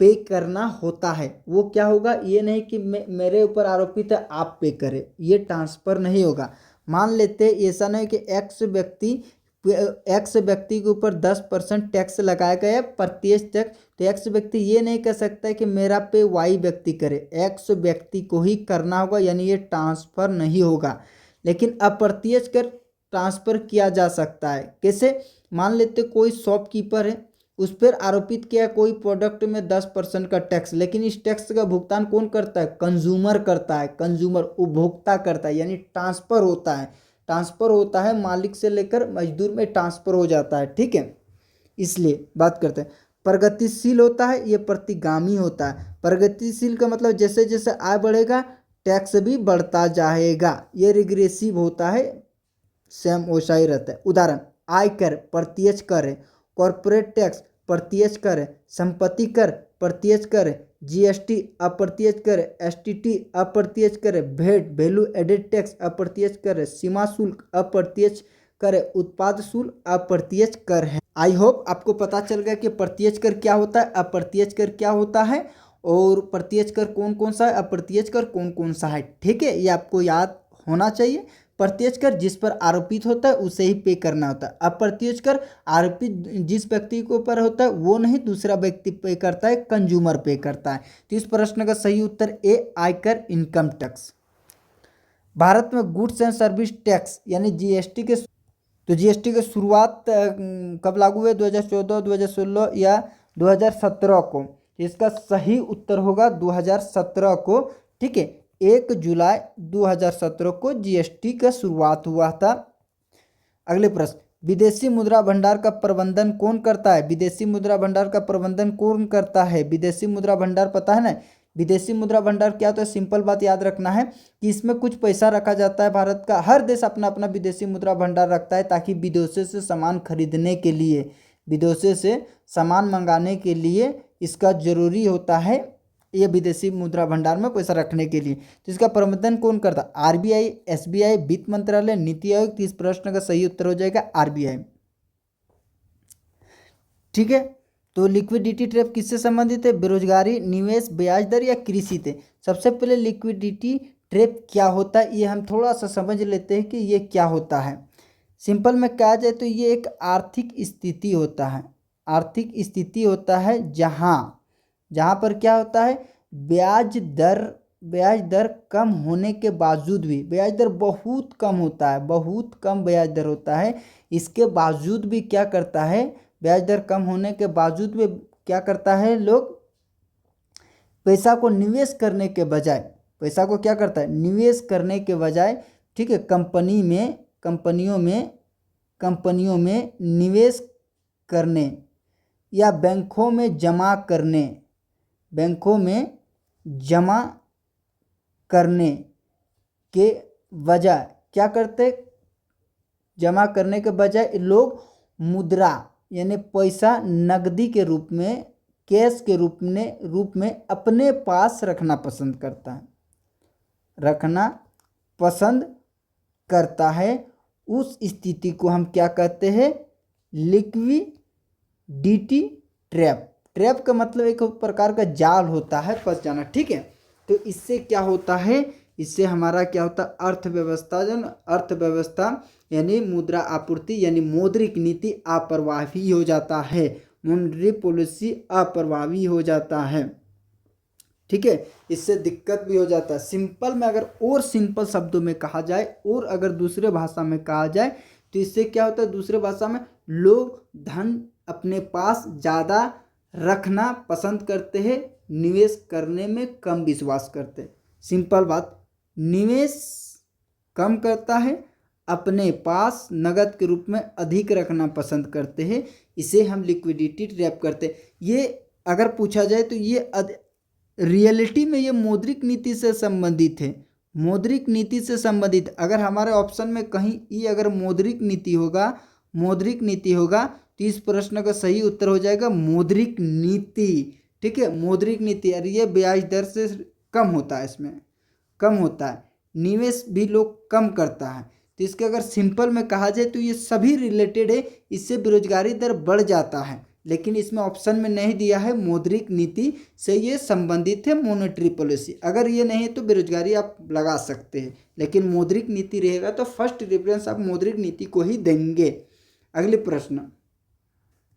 पे करना होता है, वो क्या होगा, ये नहीं कि मेरे ऊपर आरोपित है आप पे करें, ये ट्रांसफर नहीं होगा। मान लेते हैं ऐसा नहीं कि एक्स व्यक्ति एक्स व्यक्ति के ऊपर 10% टैक्स लगाया गया है प्रत्यक्ष टैक्स। तो एक्स व्यक्ति ये नहीं कह सकता है कि मेरा पे वाई व्यक्ति करे, एक्स व्यक्ति को ही करना होगा, यानी ये ट्रांसफर नहीं होगा। लेकिन अप्रत्यक्ष कर ट्रांसफर किया जा सकता है। कैसे? मान लेते कोई शॉपकीपर है, उस पर आरोपित किया कोई प्रोडक्ट में 10% का टैक्स, लेकिन इस टैक्स का भुगतान कौन करता है? कंज्यूमर करता है, कंज्यूमर उपभोक्ता करता है, यानी ट्रांसफर होता है। ट्रांसफर होता है मालिक से लेकर मजदूर में ट्रांसफर हो जाता है, ठीक है। इसलिए बात करते हैं प्रगतिशील होता है, ये प्रतिगामी होता है। प्रगतिशील का मतलब जैसे जैसे आय बढ़ेगा टैक्स भी बढ़ता जाएगा। ये रिग्रेसिव होता है, सेम वैसा ही रहता है। उदाहरण, आयकर प्रत्यक्ष कर है, कॉर्पोरेट टैक्स प्रत्यक्ष कर है, संपत्ति कर प्रत्यक्ष कर है, जीएसटी अप्रत्यक्ष कर है, एसटीटी अप्रत्यक्ष कर है, भेट वैल्यू एडेड टैक्स अप्रत्यक्ष कर है, सीमा शुल्क अप्रत्यक्ष कर है, उत्पाद शुल्क अप्रत्यक्ष कर है। आई होप आपको पता चल गया कि प्रत्यक्ष कर क्या होता है, अप्रत्यक्ष कर क्या होता है, और प्रत्यक्ष कर कौन कौन सा है, अप्रत्यक्ष कर कौन कौन सा है, ठीक है। ये आपको याद होना चाहिए। प्रत्यक्ष कर जिस पर आरोपित होता है उसे ही पे करना होता है। अप्रत्यक्ष कर आरोपित जिस व्यक्ति के ऊपर होता है वो नहीं, दूसरा व्यक्ति पे करता है, कंज्यूमर पे करता है। तो इस प्रश्न का सही उत्तर ए, आयकर, इनकम टैक्स। भारत में गुड्स एंड सर्विस टैक्स यानी जीएसटी के, तो जीएसटी की शुरुआत कब लागू हुए? 2014, 2016 या 2017 को। इसका सही उत्तर होगा 2017 को, ठीक है। 1 जुलाई 2017 को जीएसटी का शुरुआत हुआ था। अगले प्रश्न, विदेशी मुद्रा भंडार का प्रबंधन कौन करता है? विदेशी मुद्रा भंडार का प्रबंधन कौन करता है? विदेशी मुद्रा भंडार पता है ना? विदेशी मुद्रा भंडार क्या होता है? सिंपल बात याद रखना है कि इसमें कुछ पैसा रखा जाता है भारत का। हर देश अपना अपना विदेशी मुद्रा भंडार रखता है ताकि विदेशों से सामान खरीदने के लिए, विदेशों से सामान मंगाने के लिए इसका जरूरी होता है, ये विदेशी मुद्रा भंडार में पैसा रखने के लिए। तो इसका प्रबंधन कौन करता? आरबीआई, एसबीआई, वित्त मंत्रालय, नीति आयोग। तो इस प्रश्न का सही उत्तर हो जाएगा आरबीआई, ठीक है। तो लिक्विडिटी ट्रैप किससे संबंधित है? बेरोजगारी, निवेश, ब्याज दर या कृषि से। सबसे पहले लिक्विडिटी ट्रैप क्या होता है ये हम थोड़ा सा समझ लेते हैं कि ये क्या होता है। सिंपल में कहा जाए तो ये एक आर्थिक स्थिति होता है, आर्थिक स्थिति होता है जहाँ पर क्या होता है, ब्याज दर कम होने के बावजूद भी, ब्याज दर बहुत कम होता है, बहुत कम ब्याज दर होता है, इसके बावजूद भी क्या करता है, ब्याज दर कम होने के बावजूद भी क्या करता है, लोग पैसा को निवेश करने के बजाय, पैसा को क्या करता है, निवेश करने के बजाय, ठीक है, कंपनियों में निवेश करने या बैंकों में जमा करने के बजाय क्या करते, जमा करने के बजाय लोग मुद्रा यानी पैसा नकदी के रूप में, कैश के रूप में अपने पास रखना पसंद करता है। उस स्थिति को हम क्या कहते हैं, लिक्विडिटी ट्रैप। ट्रैप का मतलब एक प्रकार का जाल होता है, फंस जाना, ठीक है। तो इससे क्या होता है, इससे हमारा क्या होता है, अर्थव्यवस्था यानी मुद्रा आपूर्ति यानी मौद्रिक नीति अप्रभावी हो जाता है, मॉनेटरी पॉलिसी अप्रभावी हो जाता है, ठीक है। इससे दिक्कत भी हो जाता है। सिंपल में अगर और सिंपल शब्दों में कहा जाए और अगर दूसरे भाषा में कहा जाए तो इससे क्या होता है, दूसरे भाषा में लोग धन अपने पास ज़्यादा रखना पसंद करते हैं, निवेश करने में कम विश्वास करते हैं। सिंपल बात, निवेश कम करता है, अपने पास नगद के रूप में अधिक रखना पसंद करते हैं, इसे हम लिक्विडिटी ट्रैप करते हैं। ये अगर पूछा जाए तो ये रियलिटी में ये मौद्रिक नीति से संबंधित है, मौद्रिक नीति से संबंधित। अगर हमारे ऑप्शन में कहीं ये अगर मौद्रिक नीति होगा तो इस प्रश्न का सही उत्तर हो जाएगा मौद्रिक नीति, ठीक है। मौद्रिक नीति, और ये ब्याज दर से कम होता है, इसमें कम होता है, निवेश भी लोग कम करता है। तो इसके अगर सिंपल में कहा जाए तो ये सभी रिलेटेड है, इससे बेरोजगारी दर बढ़ जाता है, लेकिन इसमें ऑप्शन में नहीं दिया है मौद्रिक नीति से ये संबंधित है, मॉनेटरी पॉलिसी। अगर ये नहीं है तो बेरोजगारी आप लगा सकते हैं, लेकिन मौद्रिक नीति रहेगा तो फर्स्ट रेफरेंस आप मौद्रिक नीति को ही देंगे। अगले प्रश्न,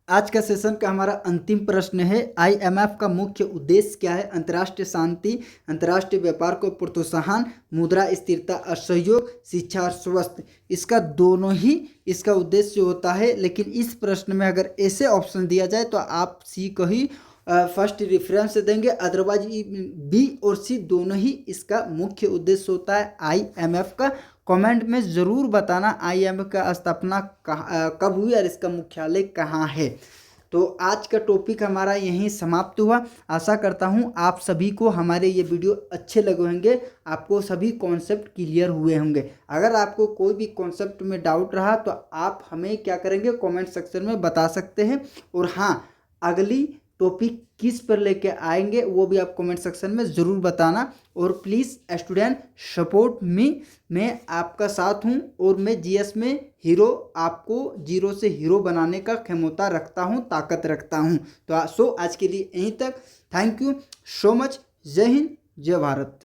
आज का सेशन का हमारा अंतिम प्रश्न है, IMF का मुख्य उद्देश्य क्या है? अंतर्राष्ट्रीय शांति, अंतर्राष्ट्रीय व्यापार को प्रोत्साहन, मुद्रा स्थिरता और सहयोग, शिक्षा और स्वास्थ्य। इसका दोनों ही इसका उद्देश्य होता है, लेकिन इस प्रश्न में अगर ऐसे ऑप्शन दिया जाए तो आप सी को ही फर्स्ट रेफरेंस देंगे, अदरवाइज बी और सी दोनों ही इसका मुख्य उद्देश्य होता है IMF का। कमेंट में ज़रूर बताना IMF का स्थापना कब हुई और इसका मुख्यालय कहाँ है। तो आज का टॉपिक हमारा यहीं समाप्त हुआ। आशा करता हूँ आप सभी को हमारे ये वीडियो अच्छे लगे होंगे, आपको सभी कॉन्सेप्ट क्लियर हुए होंगे। अगर आपको कोई भी कॉन्सेप्ट में डाउट रहा तो आप हमें क्या करेंगे, कमेंट सेक्शन में बता सकते हैं। और हाँ, अगली टॉपिक किस पर लेके आएंगे वो भी आप कमेंट सेक्शन में ज़रूर बताना। और प्लीज़ स्टूडेंट सपोर्ट मी, मैं आपका साथ हूँ और मैं GS में हीरो, आपको जीरो से हीरो बनाने का क्षमता रखता हूँ, ताकत रखता हूँ। तो आज के लिए यहीं तक। Thank you so much. जय हिंद, जय भारत।